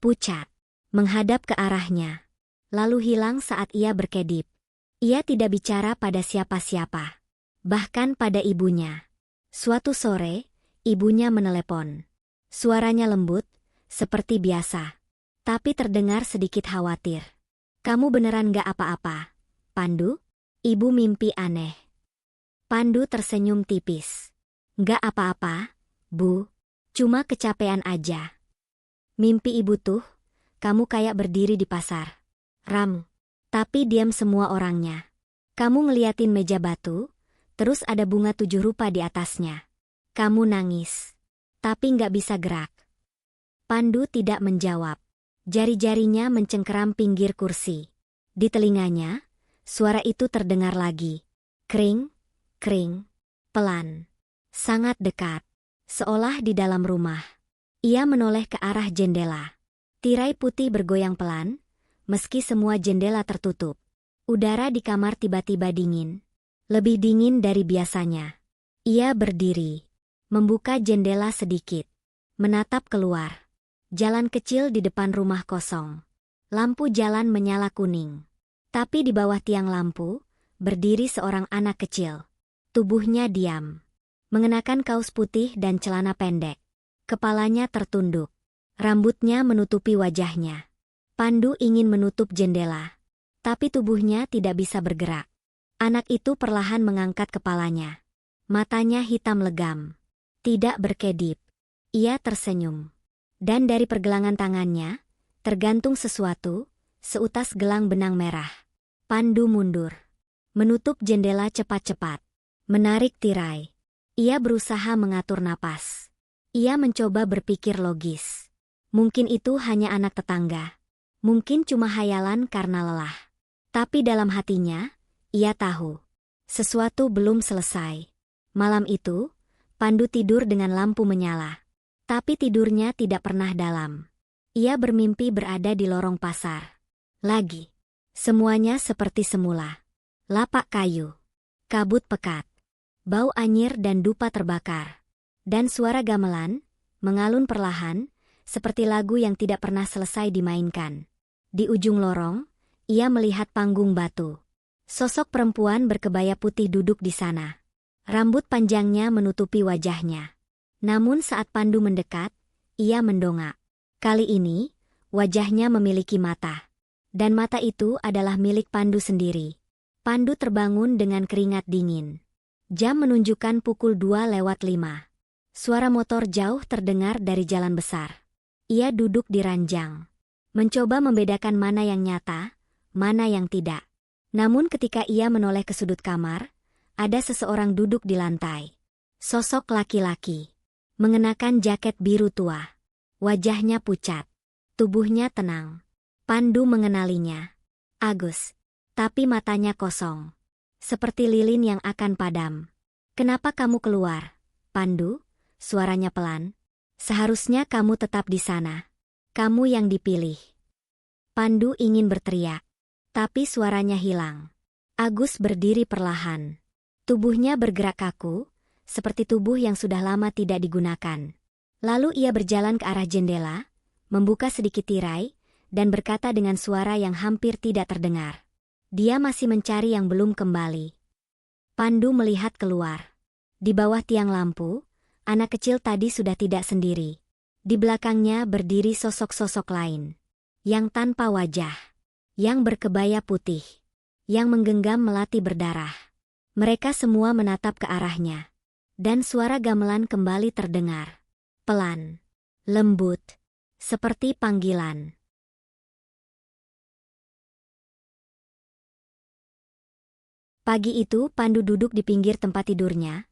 pucat, menghadap ke arahnya. Lalu hilang saat ia berkedip. Ia tidak bicara pada siapa-siapa. Bahkan pada ibunya. Suatu sore, ibunya menelepon. Suaranya lembut, seperti biasa. Tapi terdengar sedikit khawatir. Kamu beneran gak apa-apa, Pandu? Ibu mimpi aneh. Pandu tersenyum tipis. Gak apa-apa, Bu. Cuma kecapean aja. Mimpi ibu tuh, kamu kayak berdiri di pasar. Ram. Tapi diam semua orangnya. Kamu ngeliatin meja batu, terus ada bunga 7 rupa di atasnya. Kamu nangis. Tapi nggak bisa gerak. Pandu tidak menjawab. Jari-jarinya mencengkeram pinggir kursi. Di telinganya, suara itu terdengar lagi. Kring, kring, pelan. Sangat dekat. Seolah di dalam rumah. Ia menoleh ke arah jendela. Tirai putih bergoyang pelan, meski semua jendela tertutup. Udara di kamar tiba-tiba dingin. Lebih dingin dari biasanya. Ia berdiri. Membuka jendela sedikit. Menatap keluar. Jalan kecil di depan rumah kosong. Lampu jalan menyala kuning. Tapi di bawah tiang lampu, berdiri seorang anak kecil. Tubuhnya diam. Mengenakan kaos putih dan celana pendek. Kepalanya tertunduk. Rambutnya menutupi wajahnya. Pandu ingin menutup jendela. Tapi tubuhnya tidak bisa bergerak. Anak itu perlahan mengangkat kepalanya. Matanya hitam legam. Tidak berkedip. Ia tersenyum. Dan dari pergelangan tangannya, tergantung sesuatu, seutas gelang benang merah. Pandu mundur. Menutup jendela cepat-cepat. Menarik tirai. Ia berusaha mengatur napas. Ia mencoba berpikir logis. Mungkin itu hanya anak tetangga. Mungkin cuma hayalan karena lelah. Tapi dalam hatinya, ia tahu. Sesuatu belum selesai. Malam itu, Pandu tidur dengan lampu menyala. Tapi tidurnya tidak pernah dalam. Ia bermimpi berada di lorong pasar. Lagi. Semuanya seperti semula. Lapak kayu. Kabut pekat. Bau anyir dan dupa terbakar. Dan suara gamelan, mengalun perlahan, seperti lagu yang tidak pernah selesai dimainkan. Di ujung lorong, ia melihat panggung batu. Sosok perempuan berkebaya putih duduk di sana. Rambut panjangnya menutupi wajahnya. Namun saat Pandu mendekat, ia mendongak. Kali ini, wajahnya memiliki mata. Dan mata itu adalah milik Pandu sendiri. Pandu terbangun dengan keringat dingin. Jam menunjukkan pukul 2:05. Suara motor jauh terdengar dari jalan besar. Ia duduk di ranjang. Mencoba membedakan mana yang nyata, mana yang tidak. Namun ketika ia menoleh ke sudut kamar, ada seseorang duduk di lantai. Sosok laki-laki. Mengenakan jaket biru tua. Wajahnya pucat. Tubuhnya tenang. Pandu mengenalinya. Agus. Tapi matanya kosong. Seperti lilin yang akan padam. Kenapa kamu keluar, Pandu? Suaranya pelan. Seharusnya kamu tetap di sana. Kamu yang dipilih. Pandu ingin berteriak. Tapi suaranya hilang. Agus berdiri perlahan. Tubuhnya bergerak kaku, seperti tubuh yang sudah lama tidak digunakan. Lalu ia berjalan ke arah jendela, membuka sedikit tirai, dan berkata dengan suara yang hampir tidak terdengar. Dia masih mencari yang belum kembali. Pandu melihat keluar. Di bawah tiang lampu, anak kecil tadi sudah tidak sendiri. Di belakangnya berdiri sosok-sosok lain. Yang tanpa wajah. Yang berkebaya putih. Yang menggenggam melati berdarah. Mereka semua menatap ke arahnya. Dan suara gamelan kembali terdengar. Pelan. Lembut. Seperti panggilan. Pagi itu Pandu duduk di pinggir tempat tidurnya,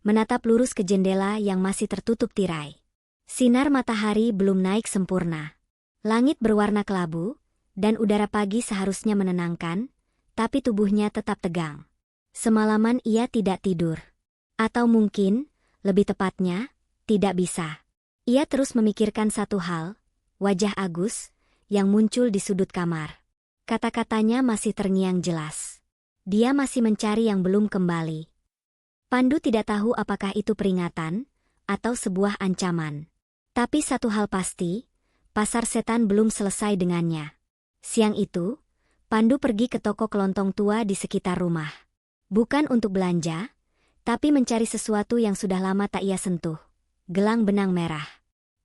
menatap lurus ke jendela yang masih tertutup tirai. Sinar matahari belum naik sempurna. Langit berwarna kelabu, dan udara pagi seharusnya menenangkan, tapi tubuhnya tetap tegang. Semalaman ia tidak tidur. Atau mungkin, lebih tepatnya, tidak bisa. Ia terus memikirkan satu hal, wajah Agus, yang muncul di sudut kamar. Kata-katanya masih terngiang jelas. Dia masih mencari yang belum kembali. Pandu tidak tahu apakah itu peringatan, atau sebuah ancaman. Tapi satu hal pasti, pasar setan belum selesai dengannya. Siang itu, Pandu pergi ke toko kelontong tua di sekitar rumah. Bukan untuk belanja, tapi mencari sesuatu yang sudah lama tak ia sentuh. Gelang benang merah.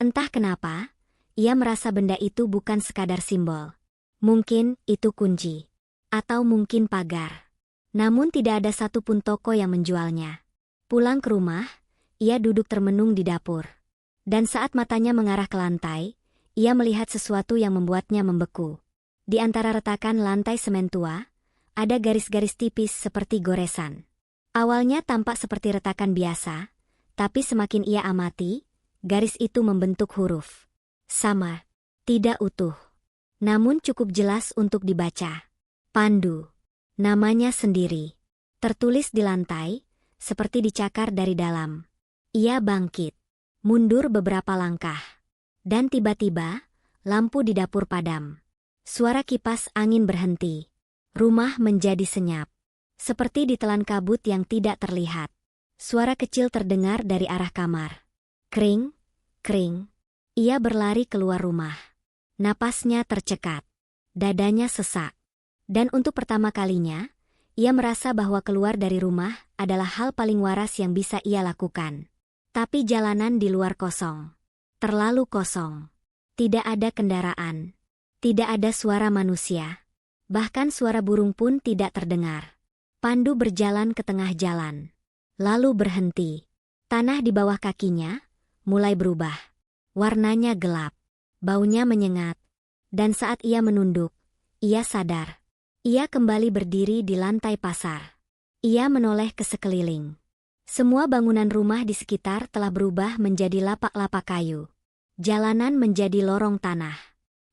Entah kenapa, ia merasa benda itu bukan sekadar simbol. Mungkin itu kunci. Atau mungkin pagar. Namun tidak ada satupun toko yang menjualnya. Pulang ke rumah, ia duduk termenung di dapur. Dan saat matanya mengarah ke lantai, ia melihat sesuatu yang membuatnya membeku. Di antara retakan lantai semen tua, ada garis-garis tipis seperti goresan. Awalnya tampak seperti retakan biasa, tapi semakin ia amati, garis itu membentuk huruf. Sama, tidak utuh. Namun cukup jelas untuk dibaca. Pandu. Namanya sendiri. Tertulis di lantai, seperti dicakar dari dalam. Ia bangkit. Mundur beberapa langkah. Dan tiba-tiba, lampu di dapur padam. Suara kipas angin berhenti. Rumah menjadi senyap. Seperti ditelan kabut yang tidak terlihat. Suara kecil terdengar dari arah kamar. Kring, kring. Ia berlari keluar rumah. Napasnya tercekat. Dadanya sesak. Dan untuk pertama kalinya, ia merasa bahwa keluar dari rumah adalah hal paling waras yang bisa ia lakukan. Tapi jalanan di luar kosong. Terlalu kosong. Tidak ada kendaraan. Tidak ada suara manusia. Bahkan suara burung pun tidak terdengar. Pandu berjalan ke tengah jalan. Lalu berhenti. Tanah di bawah kakinya mulai berubah. Warnanya gelap. Baunya menyengat. Dan saat ia menunduk, ia sadar. Ia kembali berdiri di lantai pasar. Ia menoleh ke sekeliling. Semua bangunan rumah di sekitar telah berubah menjadi lapak-lapak kayu. Jalanan menjadi lorong tanah.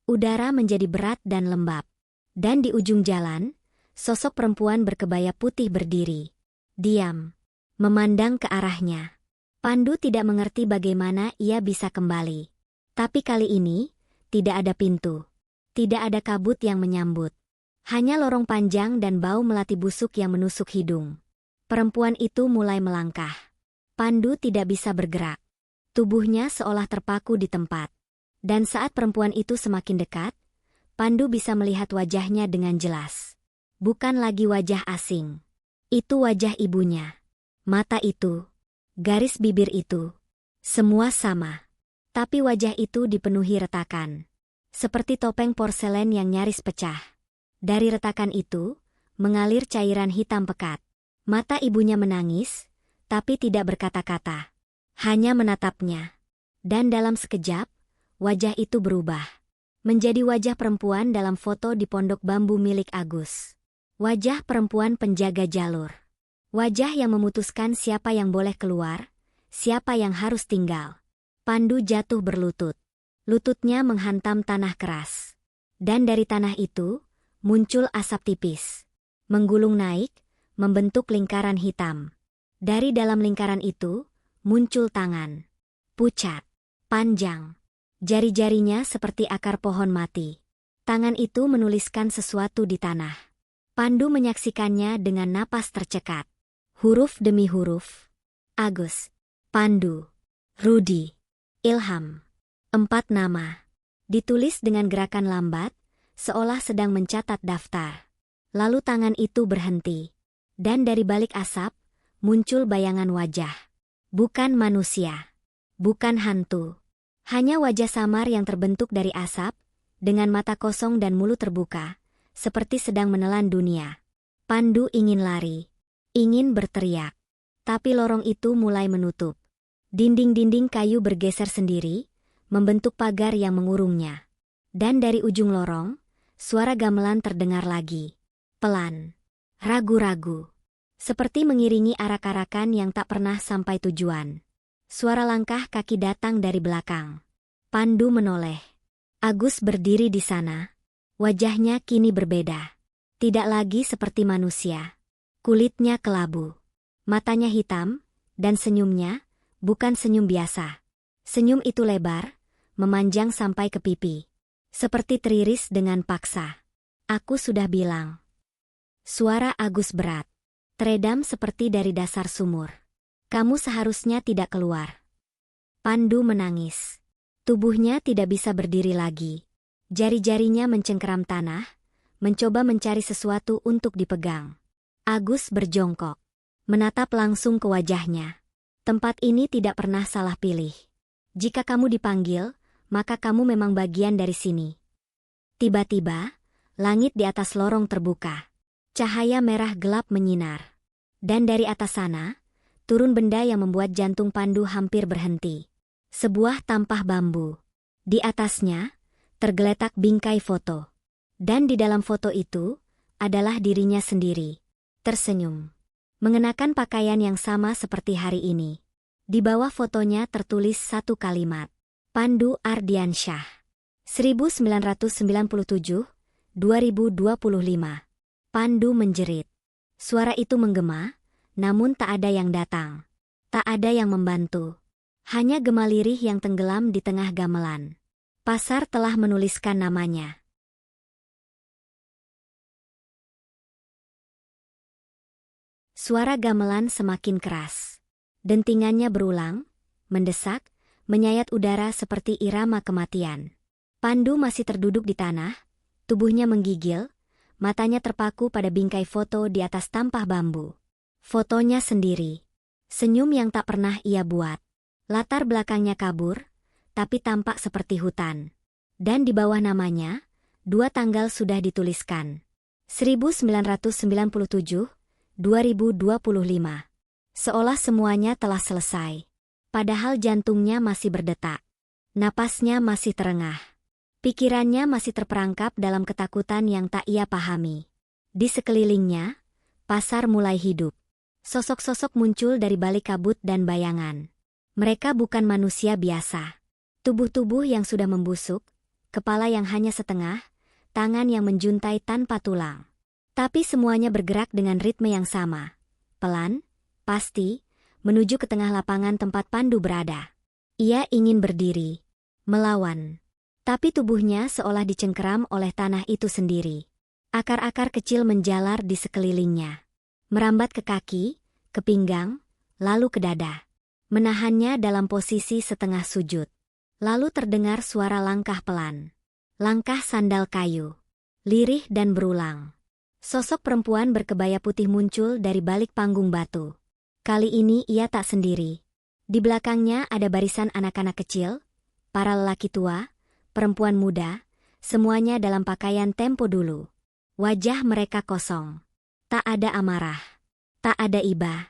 Udara menjadi berat dan lembab. Dan di ujung jalan, sosok perempuan berkebaya putih berdiri. Diam. Memandang ke arahnya. Pandu tidak mengerti bagaimana ia bisa kembali. Tapi kali ini, tidak ada pintu. Tidak ada kabut yang menyambut. Hanya lorong panjang dan bau melati busuk yang menusuk hidung. Perempuan itu mulai melangkah. Pandu tidak bisa bergerak. Tubuhnya seolah terpaku di tempat. Dan saat perempuan itu semakin dekat, Pandu bisa melihat wajahnya dengan jelas. Bukan lagi wajah asing. Itu wajah ibunya. Mata itu, garis bibir itu, semua sama. Tapi wajah itu dipenuhi retakan. Seperti topeng porselen yang nyaris pecah. Dari retakan itu, mengalir cairan hitam pekat. Mata ibunya menangis, tapi tidak berkata-kata. Hanya menatapnya. Dan dalam sekejap, wajah itu berubah. Menjadi wajah perempuan dalam foto di pondok bambu milik Agus. Wajah perempuan penjaga jalur. Wajah yang memutuskan siapa yang boleh keluar, siapa yang harus tinggal. Pandu jatuh berlutut. Lututnya menghantam tanah keras. Dan dari tanah itu, muncul asap tipis. Menggulung naik, membentuk lingkaran hitam. Dari dalam lingkaran itu, muncul tangan. Pucat, panjang. Jari-jarinya seperti akar pohon mati. Tangan itu menuliskan sesuatu di tanah. Pandu menyaksikannya dengan napas tercekat. Huruf demi huruf. Agus, Pandu, Rudi, Ilham. 4 nama. Ditulis dengan gerakan lambat, seolah sedang mencatat daftar. Lalu tangan itu berhenti. Dan dari balik asap, muncul bayangan wajah. Bukan manusia. Bukan hantu. Hanya wajah samar yang terbentuk dari asap, dengan mata kosong dan mulut terbuka, seperti sedang menelan dunia. Pandu ingin lari. Ingin berteriak. Tapi lorong itu mulai menutup. Dinding-dinding kayu bergeser sendiri, membentuk pagar yang mengurungnya. Dan dari ujung lorong, suara gamelan terdengar lagi. Pelan. Ragu-ragu. Seperti mengiringi arak-arakan yang tak pernah sampai tujuan. Suara langkah kaki datang dari belakang. Pandu menoleh. Agus berdiri di sana. Wajahnya kini berbeda. Tidak lagi seperti manusia. Kulitnya kelabu. Matanya hitam, dan senyumnya, bukan senyum biasa. Senyum itu lebar, memanjang sampai ke pipi. Seperti teriris dengan paksa. Aku sudah bilang. Suara Agus berat. Teredam seperti dari dasar sumur. Kamu seharusnya tidak keluar. Pandu menangis. Tubuhnya tidak bisa berdiri lagi. Jari-jarinya mencengkeram tanah, mencoba mencari sesuatu untuk dipegang. Agus berjongkok. Menatap langsung ke wajahnya. Tempat ini tidak pernah salah pilih. Jika kamu dipanggil, maka kamu memang bagian dari sini. Tiba-tiba, langit di atas lorong terbuka. Cahaya merah gelap menyinar. Dan dari atas sana, turun benda yang membuat jantung Pandu hampir berhenti. Sebuah tampah bambu. Di atasnya, tergeletak bingkai foto. Dan di dalam foto itu, adalah dirinya sendiri. Tersenyum. Mengenakan pakaian yang sama seperti hari ini. Di bawah fotonya tertulis satu kalimat. Pandu Ardiansyah. 1997-2025. Pandu menjerit. Suara itu menggema, namun tak ada yang datang. Tak ada yang membantu. Hanya gema lirih yang tenggelam di tengah gamelan. Pasar telah menuliskan namanya. Suara gamelan semakin keras. Dentingannya berulang, mendesak, menyayat udara seperti irama kematian. Pandu masih terduduk di tanah, tubuhnya menggigil, matanya terpaku pada bingkai foto di atas tampah bambu. Fotonya sendiri. Senyum yang tak pernah ia buat. Latar belakangnya kabur, tapi tampak seperti hutan. Dan di bawah namanya, 2 tanggal sudah dituliskan. 1997-2025. Seolah semuanya telah selesai. Padahal jantungnya masih berdetak. Napasnya masih terengah. Pikirannya masih terperangkap dalam ketakutan yang tak ia pahami. Di sekelilingnya, pasar mulai hidup. Sosok-sosok muncul dari balik kabut dan bayangan. Mereka bukan manusia biasa. Tubuh-tubuh yang sudah membusuk, kepala yang hanya setengah, tangan yang menjuntai tanpa tulang. Tapi semuanya bergerak dengan ritme yang sama. Pelan, pasti, menuju ke tengah lapangan tempat Pandu berada. Ia ingin berdiri, melawan. Tapi tubuhnya seolah dicengkeram oleh tanah itu sendiri. Akar-akar kecil menjalar di sekelilingnya. Merambat ke kaki, ke pinggang, lalu ke dada. Menahannya dalam posisi setengah sujud. Lalu terdengar suara langkah pelan. Langkah sandal kayu. Lirih dan berulang. Sosok perempuan berkebaya putih muncul dari balik panggung batu. Kali ini ia tak sendiri. Di belakangnya ada barisan anak-anak kecil, para lelaki tua, perempuan muda, semuanya dalam pakaian tempo dulu. Wajah mereka kosong. Tak ada amarah. Tak ada iba.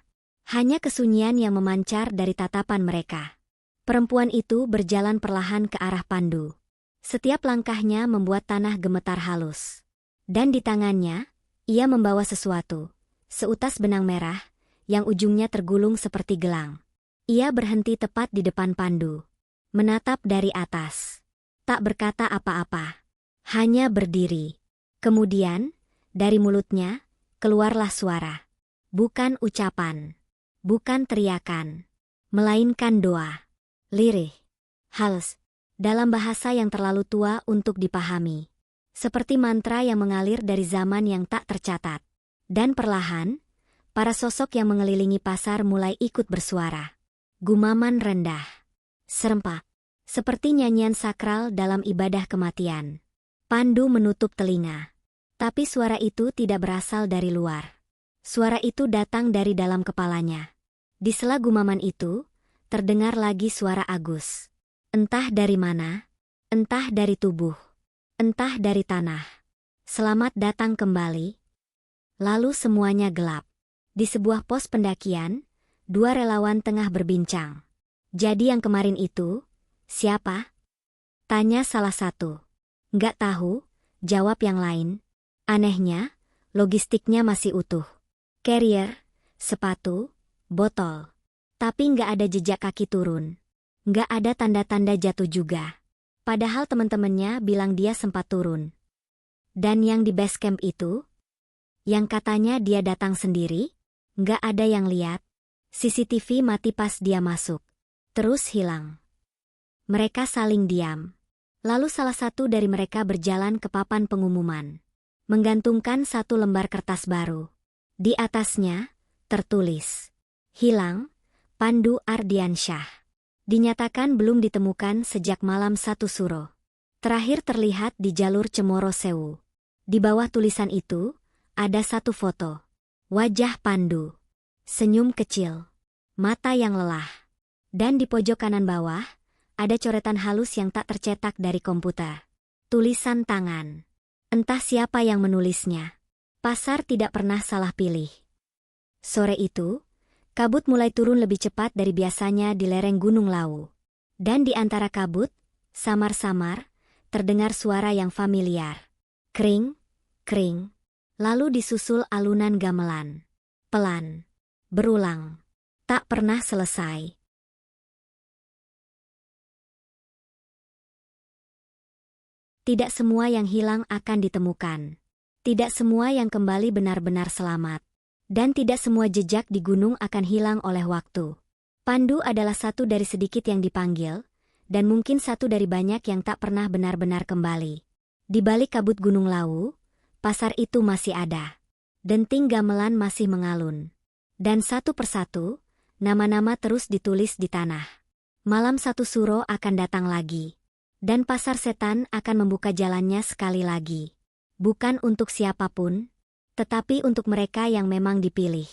Hanya kesunyian yang memancar dari tatapan mereka. Perempuan itu berjalan perlahan ke arah Pandu. Setiap langkahnya membuat tanah gemetar halus. Dan di tangannya, ia membawa sesuatu. Seutas benang merah, yang ujungnya tergulung seperti gelang. Ia berhenti tepat di depan Pandu. Menatap dari atas. tak berkata apa-apa. Hanya berdiri. Kemudian, dari mulutnya, keluarlah suara. Bukan ucapan. Bukan teriakan. Melainkan doa. Lirih. Halus. Dalam bahasa yang terlalu tua untuk dipahami. Seperti mantra yang mengalir dari zaman yang tak tercatat. Dan perlahan, para sosok yang mengelilingi pasar mulai ikut bersuara. Gumaman rendah. Serempak. Seperti nyanyian sakral dalam ibadah kematian. Pandu menutup telinga. Tapi suara itu tidak berasal dari luar. Suara itu datang dari dalam kepalanya. Di sela gumaman itu, terdengar lagi suara Agus. Entah dari mana, entah dari tubuh, entah dari tanah. Selamat datang kembali. Lalu semuanya gelap. Di sebuah pos pendakian, dua relawan tengah berbincang. Jadi yang kemarin itu, siapa? Tanya salah satu. Nggak tahu, jawab yang lain. Anehnya, logistiknya masih utuh. Carrier, sepatu, botol. Tapi nggak ada jejak kaki turun. Nggak ada tanda-tanda jatuh juga. Padahal teman-temannya bilang dia sempat turun. Dan yang di base camp itu? Yang katanya dia datang sendiri? Nggak ada yang lihat. CCTV mati pas dia masuk. Terus hilang. Mereka saling diam. Lalu salah satu dari mereka berjalan ke papan pengumuman. Menggantungkan satu lembar kertas baru. Di atasnya, tertulis. Hilang, Pandu Ardiansyah. Dinyatakan belum ditemukan sejak malam 1 Suro. Terakhir terlihat di jalur Cemoro Sewu. Di bawah tulisan itu, ada satu foto. Wajah Pandu. Senyum kecil. Mata yang lelah. Dan di pojok kanan bawah, ada coretan halus yang tak tercetak dari komputer. Tulisan tangan. Entah siapa yang menulisnya. Pasar tidak pernah salah pilih. Sore itu, kabut mulai turun lebih cepat dari biasanya di lereng Gunung Lawu. Dan di antara kabut, samar-samar, terdengar suara yang familiar. Kring, kring. Lalu disusul alunan gamelan. Pelan. Berulang. Tak pernah selesai. Tidak semua yang hilang akan ditemukan. Tidak semua yang kembali benar-benar selamat. Dan tidak semua jejak di gunung akan hilang oleh waktu. Pandu adalah satu dari sedikit yang dipanggil, dan mungkin satu dari banyak yang tak pernah benar-benar kembali. Di balik kabut Gunung Lawu, pasar itu masih ada. Denting gamelan masih mengalun. Dan satu persatu, nama-nama terus ditulis di tanah. Malam 1 Suro akan datang lagi. Dan pasar setan akan membuka jalannya sekali lagi. Bukan untuk siapapun, tetapi untuk mereka yang memang dipilih.